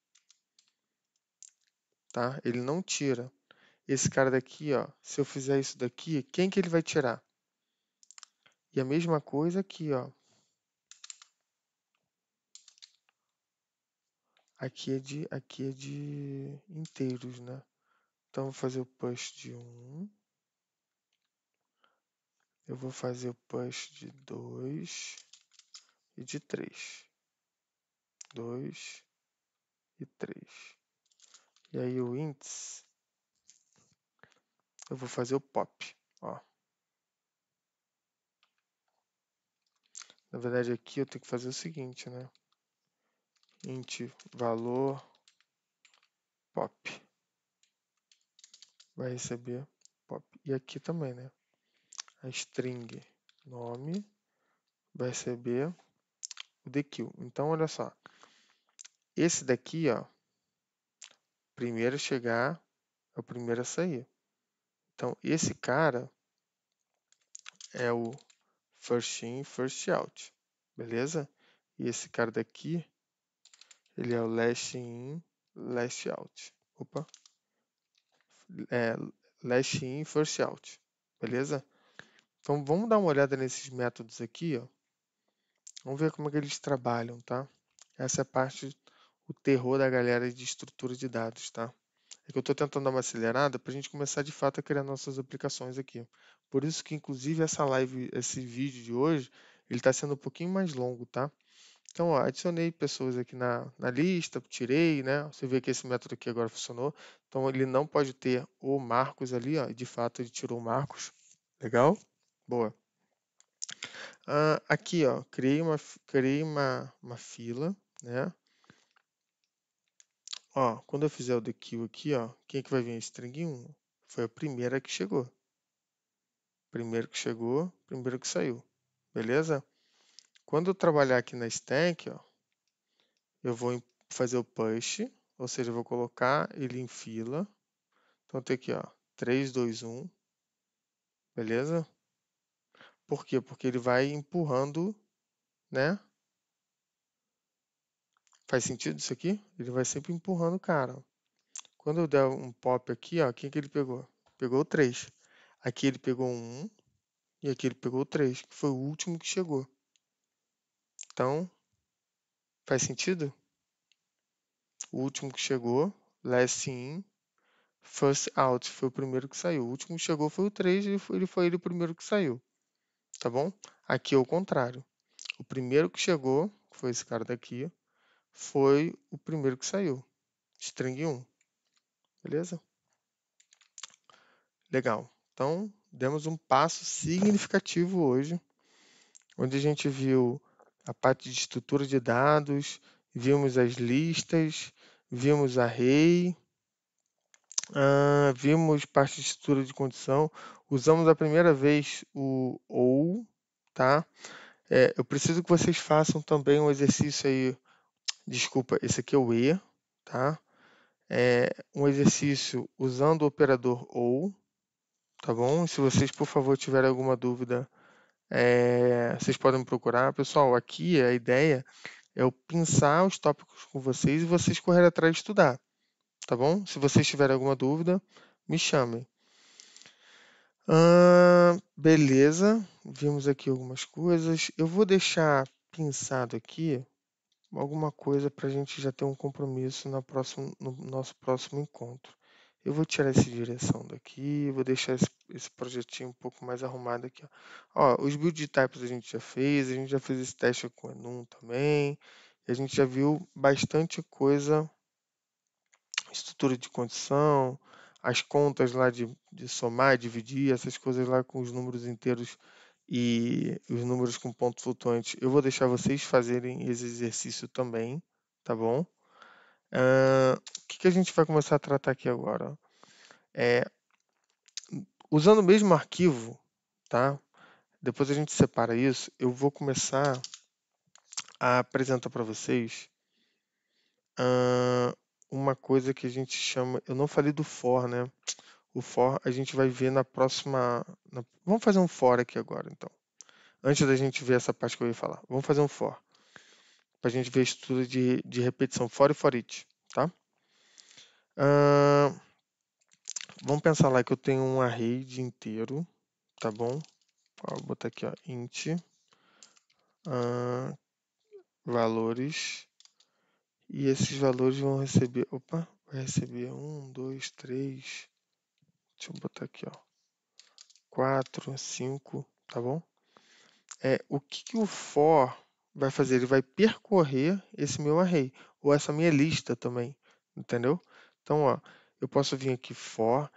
tá? Ele não tira. Esse cara daqui, ó, se eu fizer isso daqui, quem que ele vai tirar? E a mesma coisa aqui, ó. Aqui é de inteiros, né? Então, eu vou fazer o push de 1. Eu vou fazer o push de 2 e de 3. 2 e 3. E aí o índice, eu vou fazer o pop, ó. Na verdade, aqui eu tenho que fazer o seguinte, né? Int valor pop. Vai receber pop. E aqui também, né? A string nome vai receber o dequeue. Então, olha só. Esse daqui, ó, primeiro a chegar é o primeiro a sair. Então, esse cara é o first in, first out. Beleza? E esse cara daqui, ele é o last in, last out. Opa. Last in, first out. Beleza? Então vamos dar uma olhada nesses métodos aqui, ó. Vamos ver como é que eles trabalham, tá? Essa é a parte, o terror da galera de estrutura de dados, tá? É que eu estou tentando dar uma acelerada para a gente começar de fato a criar nossas aplicações aqui. Por isso que, inclusive, essa live, esse vídeo de hoje, ele está sendo um pouquinho mais longo, tá? Então, ó, adicionei pessoas aqui na lista, tirei, né? Você vê que esse método aqui agora funcionou. Então, ele não pode ter o Marcos ali, ó. De fato, ele tirou o Marcos. Legal? Boa. Aqui, ó, criei uma fila, né? Ó, quando eu fizer o the queue aqui, ó, quem é que vai vir? String 1. Foi a primeira que chegou. Primeiro que chegou, primeiro que saiu. Beleza? Quando eu trabalhar aqui na stack, ó, eu vou fazer o push, ou seja, eu vou colocar ele em fila. Então tem aqui, ó, 3, 2, 1. Beleza? Por quê? Porque ele vai empurrando, né? Faz sentido isso aqui? Ele vai sempre empurrando o cara, ó. Quando eu der um pop aqui, ó, quem que ele pegou? Pegou o 3. Aqui ele pegou um 1 e aqui ele pegou o 3, que foi o último que chegou. Então, faz sentido? O último que chegou, last in, first out, foi o primeiro que saiu. O último que chegou foi o 3, ele foi o primeiro que saiu. Tá bom? Aqui é o contrário. O primeiro que chegou, que foi esse cara daqui, foi o primeiro que saiu. String 1. Beleza? Legal. Então, demos um passo significativo hoje, onde a gente viu a parte de estrutura de dados, vimos as listas, vimos array, vimos parte de estrutura de condição, usamos a primeira vez o ou, tá? Eu preciso que vocês façam também um exercício aí, desculpa, esse aqui é o e, tá? Um exercício usando o operador ou, tá bom? Se vocês, por favor, tiverem alguma dúvida, vocês podem me procurar. Pessoal, aqui a ideia é eu pensar os tópicos com vocês e vocês correrem atrás de estudar, tá bom? Se vocês tiverem alguma dúvida, me chamem. Beleza, vimos aqui algumas coisas. Eu vou deixar pensado aqui alguma coisa para a gente já ter um compromisso no nosso próximo encontro. Eu vou tirar essa direção daqui, vou deixar esse projetinho um pouco mais arrumado aqui. Ó, os build types a gente já fez esse teste com o Enum também, e a gente já viu bastante coisa, estrutura de condição, as contas lá de somar, dividir, essas coisas lá com os números inteiros e os números com pontos flutuantes. Eu vou deixar vocês fazerem esse exercício também, tá bom? O que a gente vai começar a tratar aqui agora? Usando o mesmo arquivo, tá? Depois a gente separa isso. Eu vou começar a apresentar para vocês uma coisa que a gente chama. Eu não falei do for, né? O for a gente vai ver na próxima. Vamos fazer um for aqui agora, então. Antes da gente ver essa parte que eu ia falar. Vamos fazer um for. Para a gente ver estudo de repetição. For e for each, tá? Vamos pensar lá que eu tenho um array de inteiro, tá bom? Vou botar aqui, ó, int valores, e esses valores vão receber, vai receber 1, 2, 3, deixa eu botar aqui, ó, 4, 5, tá bom? O que o for vai fazer? Ele vai percorrer esse meu array, ou essa minha lista também, entendeu? Então, ó, eu posso vir aqui for,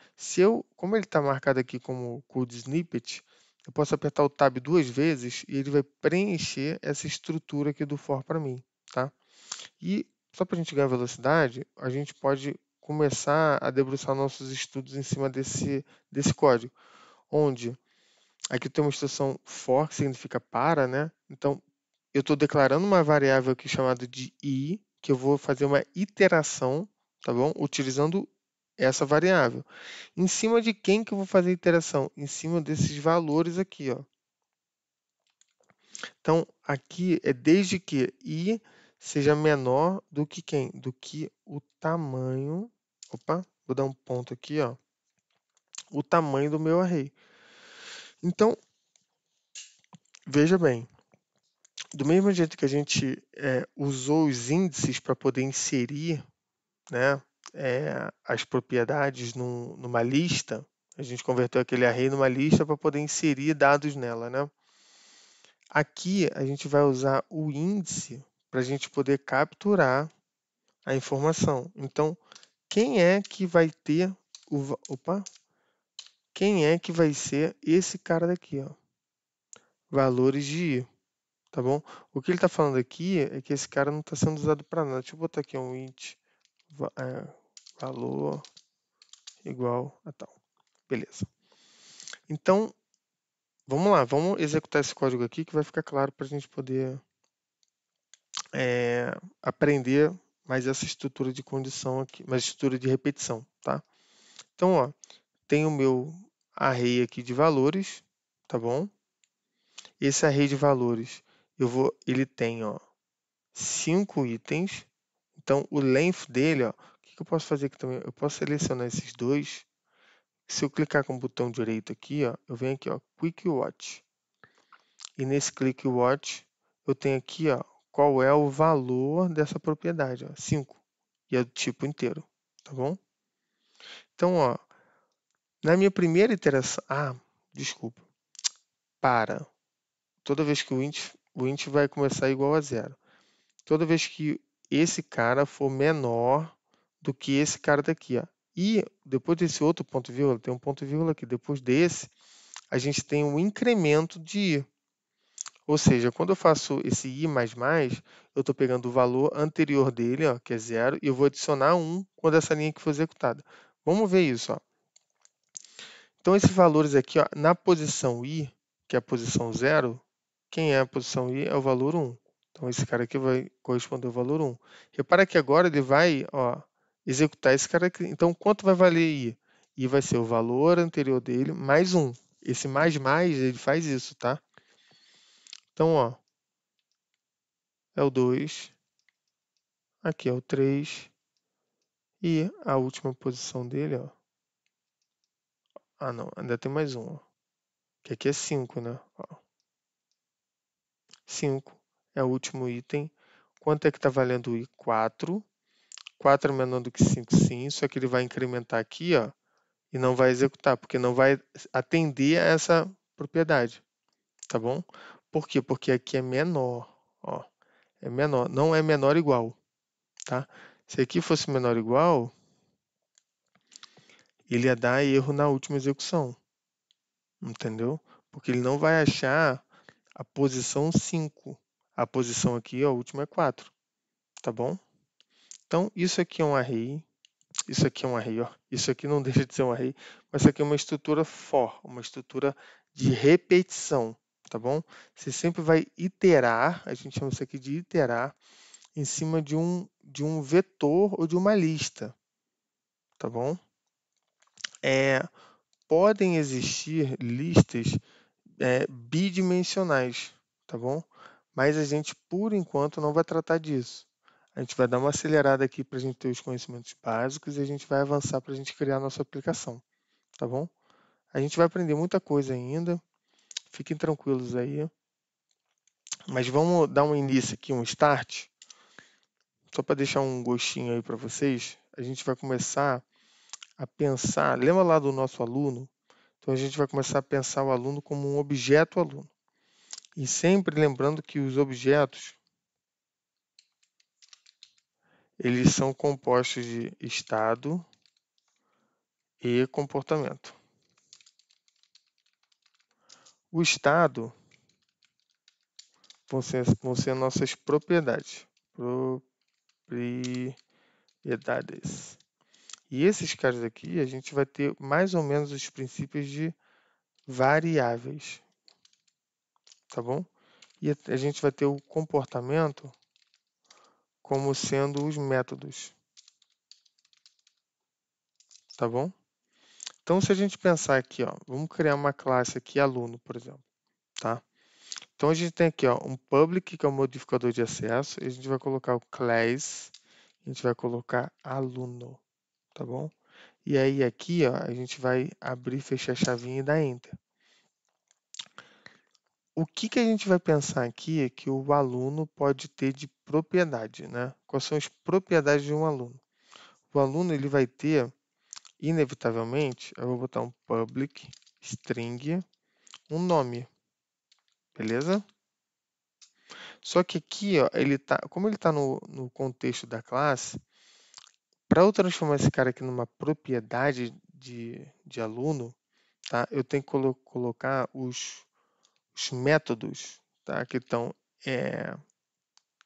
como ele está marcado aqui como code snippet, eu posso apertar o tab 2 vezes e ele vai preencher essa estrutura aqui do for para mim, tá? E só para a gente ganhar velocidade, a gente pode começar a debruçar nossos estudos em cima desse código, onde aqui tem uma instrução for, que significa para, né? Então, eu estou declarando uma variável aqui chamada de i, que eu vou fazer uma iteração, tá bom? Utilizando essa variável. Em cima de quem que eu vou fazer a iteração? Em cima desses valores aqui, ó. Então, aqui é desde que I seja menor do que quem? Do que o tamanho. Opa, vou dar um ponto aqui, ó. O tamanho do meu array. Então, veja bem, do mesmo jeito que a gente usou os índices para poder inserir, né, as propriedades numa lista, a gente converteu aquele array numa lista para poder inserir dados nela, né? Aqui a gente vai usar o índice para a gente poder capturar a informação. Então, quem é que vai ter opa, quem é que vai ser esse cara daqui, ó? Valores de I, tá bom? O que ele está falando aqui é que esse cara não está sendo usado para nada. Deixa eu botar aqui um int valor igual a tal. Beleza. Então, vamos lá, vamos executar esse código aqui que vai ficar claro para a gente poder aprender mais essa estrutura de condição aqui, mais estrutura de repetição, tá? Então, ó, tem o meu array aqui de valores, tá bom? Esse array de valores, ele tem, ó, 5 itens. Então, o length dele, ó, o que eu posso fazer aqui também? Eu posso selecionar esses dois. Se eu clicar com o botão direito aqui, ó, eu venho aqui, ó, Quick Watch. E nesse Quick Watch, eu tenho aqui, ó, qual é o valor dessa propriedade, ó, 5. E é do tipo inteiro, tá bom? Então, ó, na minha primeira iteração... desculpa. Toda vez que o int vai começar igual a 0. Toda vez que esse cara for menor do que esse cara daqui, ó. E depois desse outro ponto vírgula, tem um ponto vírgula aqui. Depois desse, a gente tem um incremento de i. Ou seja, quando eu faço esse i++, eu estou pegando o valor anterior dele, ó, que é 0, e eu vou adicionar 1 quando essa linha aqui for executada. Vamos ver isso, ó. Então, esses valores aqui, ó, na posição i, que é a posição 0, quem é a posição i é o valor 1. Então, esse cara aqui vai corresponder ao valor 1. Repara que agora ele vai, ó, executar esse cara aqui. Então, quanto vai valer i? I vai ser o valor anterior dele mais 1. Esse mais, ele faz isso, tá? Então, ó, é o 2. Aqui é o 3. E a última posição dele, ó. Não, ainda tem mais um, ó. Que aqui é 5, né? Ó. 5 é o último item. Quanto é que está valendo o i? 4. 4 é menor do que 5, sim. Só que ele vai incrementar aqui, ó. E não vai executar, porque não vai atender a essa propriedade. Tá bom? Por quê? Porque aqui é menor, ó. É menor, não é menor igual, tá? Se aqui fosse menor igual, ele ia dar erro na última execução. Entendeu? Porque ele não vai achar a posição 5. A posição aqui, ó, a última é 4. Tá bom? Então, isso aqui é um array. Isso aqui é um array, ó. Isso aqui não deixa de ser um array, mas isso aqui é uma estrutura for, uma estrutura de repetição, tá bom? Você sempre vai iterar, a gente chama isso aqui de iterar, em cima de um vetor ou de uma lista, tá bom? Podem existir listas bidimensionais, tá bom? Mas a gente, por enquanto, não vai tratar disso. A gente vai dar uma acelerada aqui para a gente ter os conhecimentos básicos e a gente vai avançar para a gente criar a nossa aplicação, tá bom? A gente vai aprender muita coisa ainda, fiquem tranquilos aí. Mas vamos dar um início aqui, um start, só para deixar um gostinho aí para vocês. A gente vai começar a pensar, lembra lá do nosso aluno? Então a gente vai começar a pensar o aluno como um objeto aluno. E sempre lembrando que os objetos, eles são compostos de estado e comportamento. O estado vão ser nossas propriedades. Propriedades. E esses caras aqui, a gente vai ter mais ou menos os princípios de variáveis. Tá bom? E a gente vai ter o comportamento como sendo os métodos. Tá bom? Então, se a gente pensar aqui, ó, vamos criar uma classe aqui, aluno, por exemplo. Tá? Então a gente tem aqui, ó, um public, que é o modificador de acesso, e a gente vai colocar o class, a gente vai colocar aluno, tá bom? E aí aqui, ó, a gente vai abrir, fechar a chavinha e dar enter. O que a gente vai pensar aqui é que o aluno pode ter de propriedade, né? Quais são as propriedades de um aluno? O aluno ele vai ter, inevitavelmente, eu vou botar um public string, um nome, beleza? Só que aqui, ó, como ele está no contexto da classe, para eu transformar esse cara aqui numa propriedade de aluno, tá? Eu tenho que colocar os métodos, tá? Que estão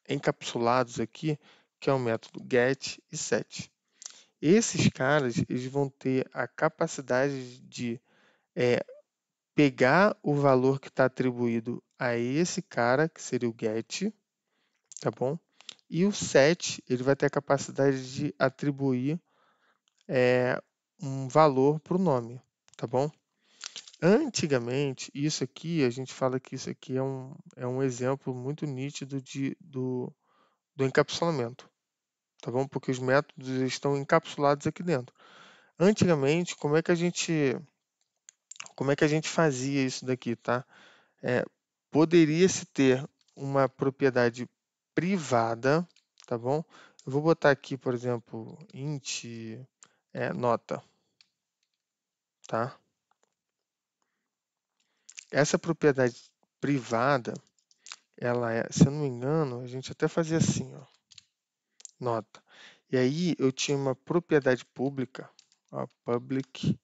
encapsulados aqui, que é o método get e set. Esses caras eles vão ter a capacidade de pegar o valor que está atribuído a esse cara, que seria o get, tá bom? E o set ele vai ter a capacidade de atribuir um valor para o nome, tá bom? Antigamente, isso aqui, a gente fala que isso aqui é um exemplo muito nítido do encapsulamento, tá bom? Porque os métodos estão encapsulados aqui dentro. Antigamente, como é que a gente fazia isso daqui, tá? Poderia-se ter uma propriedade privada, tá bom? Eu vou botar aqui, por exemplo, int nota, tá? Essa propriedade privada, ela é, se eu não me engano, a gente até fazia assim, ó, nota. E aí eu tinha uma propriedade pública, ó, public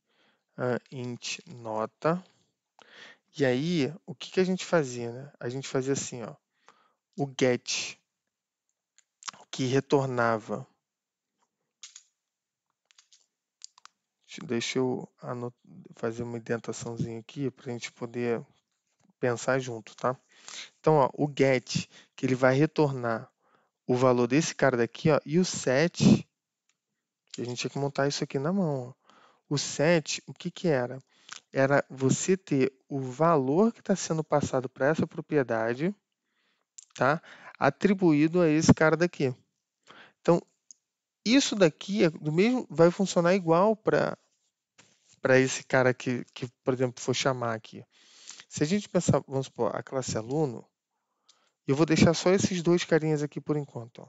int nota. E aí, o que a gente fazia, né? A gente fazia assim, ó, o get que retornava. Deixa eu fazer uma indentaçãozinha aqui para a gente poder pensar junto, tá? Então, ó, o get que ele vai retornar o valor desse cara daqui, ó, e o set, que a gente tinha que montar isso aqui na mão. Ó. O set, o que era? Era você ter o valor que está sendo passado para essa propriedade, tá? Atribuído a esse cara daqui. Então, isso daqui do mesmo, vai funcionar igual para esse cara que, por exemplo, for chamar aqui. Se a gente pensar, vamos supor, a classe aluno, eu vou deixar só esses dois carinhas aqui por enquanto. Ó.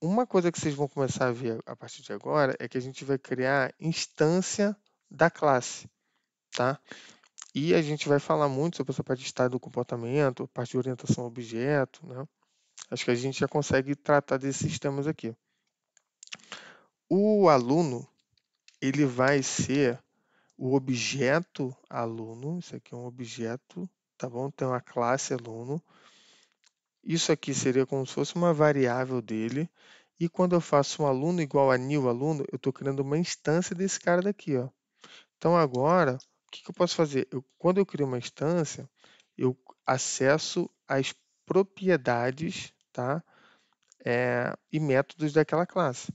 Uma coisa que vocês vão começar a ver a partir de agora é que a gente vai criar instância da classe, tá? E a gente vai falar muito sobre essa parte de estado do comportamento, parte de orientação ao objeto, né? Acho que a gente já consegue tratar desses temas aqui. O aluno, ele vai ser o objeto aluno, isso aqui é um objeto, tá bom? Tem uma classe aluno. Isso aqui seria como se fosse uma variável dele. E quando eu faço um aluno igual a new aluno, eu estou criando uma instância desse cara daqui, ó. Então agora, o que eu posso fazer? Quando eu crio uma instância, eu acesso as propriedades, tá? E métodos daquela classe.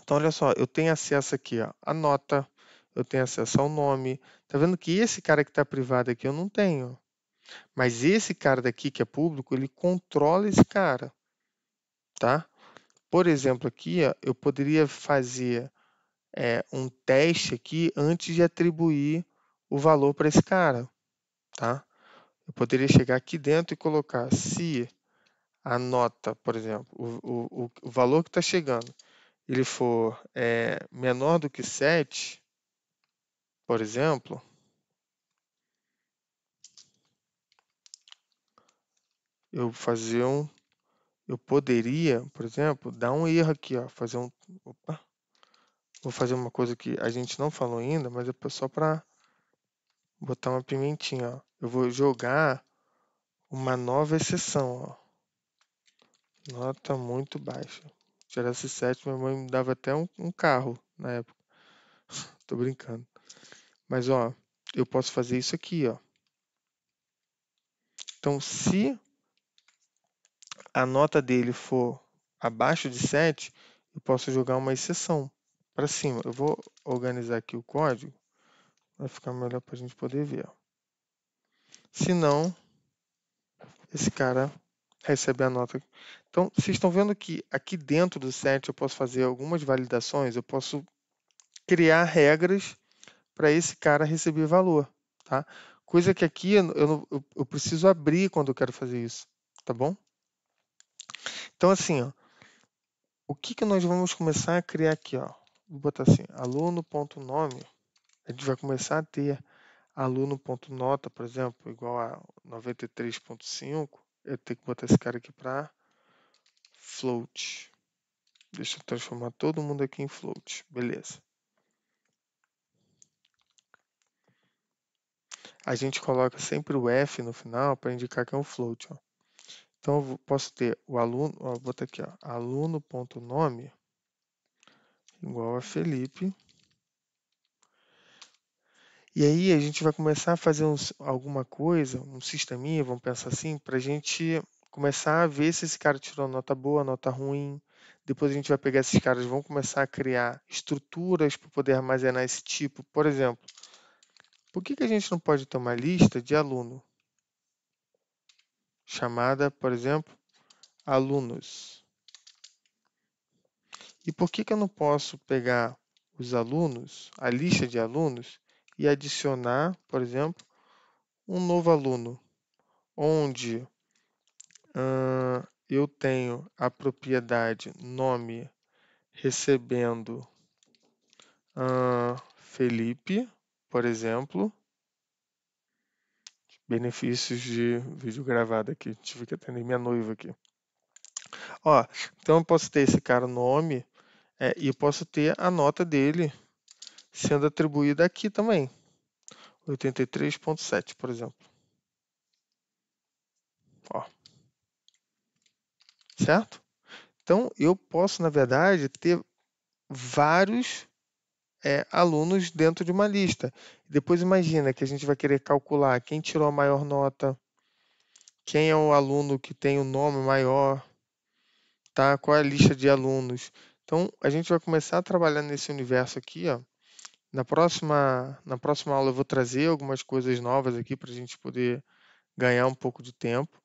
Então, olha só, eu tenho acesso aqui, ó, à nota, eu tenho acesso ao nome. Tá vendo que esse cara que está privado aqui eu não tenho. Mas esse cara daqui que é público, ele controla esse cara, tá? Por exemplo, aqui, ó, eu poderia fazer um teste aqui antes de atribuir o valor para esse cara, tá? Eu poderia chegar aqui dentro e colocar se a nota, por exemplo, o valor que está chegando, ele for menor do que 7, por exemplo, eu poderia, por exemplo, dar um erro aqui, ó, opa, vou fazer uma coisa que a gente não falou ainda, mas é só para botar uma pimentinha, ó. Eu vou jogar uma nova exceção, ó. Nota muito baixa. Se tirasse 7, minha mãe me dava até um carro na época. Tô brincando. Mas, ó, eu posso fazer isso aqui, ó. Então, se a nota dele for abaixo de 7, eu posso jogar uma exceção para cima. Eu vou organizar aqui o código, vai ficar melhor para a gente poder ver. Ó. senão esse cara recebe a nota. Então, vocês estão vendo que aqui dentro do set eu posso fazer algumas validações, eu posso criar regras para esse cara receber valor, tá? Coisa que aqui eu preciso abrir quando eu quero fazer isso, tá bom? Então, assim, ó, o que que nós vamos começar a criar aqui, ó? Vou botar assim, aluno.nome, a gente vai começar a ter aluno.nota, por exemplo, igual a 93.5, eu tenho que botar esse cara aqui para float. Deixa eu transformar todo mundo aqui em float, beleza. A gente coloca sempre o F no final para indicar que é um float, ó. Então, eu posso ter o aluno, ó, vou botar aqui, ó, aluno.nome igual a Felipe. E aí a gente vai começar a fazer alguma coisa, um sisteminha, vamos pensar assim, para a gente começar a ver se esse cara tirou nota boa, nota ruim. Depois a gente vai pegar esses caras, vão começar a criar estruturas para poder armazenar esse tipo. Por exemplo, por que a gente não pode ter uma lista de aluno chamada, por exemplo, alunos? E por que eu não posso pegar os alunos, a lista de alunos, e adicionar, por exemplo, um novo aluno, onde eu tenho a propriedade nome recebendo Felipe, por exemplo, benefícios de vídeo gravado aqui, tive que atender minha noiva aqui. Ó, então eu posso ter esse cara nome e eu posso ter a nota dele sendo atribuída aqui também, 83.7, por exemplo. Ó, certo? Então eu posso, na verdade, ter vários alunos dentro de uma lista. Depois imagina que a gente vai querer calcular quem tirou a maior nota, quem é o aluno que tem o nome maior, tá? Qual é a lista de alunos. Então a gente vai começar a trabalhar nesse universo aqui, ó. Na próxima aula eu vou trazer algumas coisas novas aqui para a gente poder ganhar um pouco de tempo.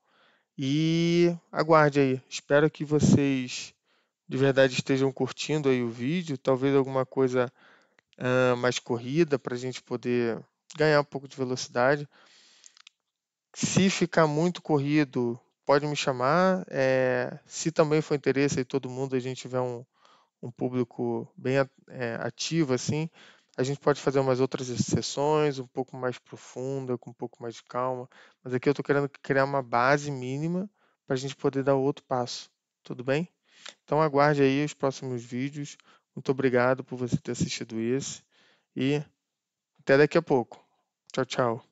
E aguarde aí. Espero que vocês de verdade estejam curtindo aí o vídeo. Talvez alguma coisa mais corrida para a gente poder ganhar um pouco de velocidade. Se ficar muito corrido, pode me chamar. Se também for interesse aí todo mundo, a gente tiver um público bem ativo assim, a gente pode fazer umas outras sessões um pouco mais profunda, com um pouco mais de calma. Mas aqui eu estou querendo criar uma base mínima para a gente poder dar outro passo. Tudo bem? Então aguarde aí os próximos vídeos. Muito obrigado por você ter assistido esse e até daqui a pouco. Tchau, tchau.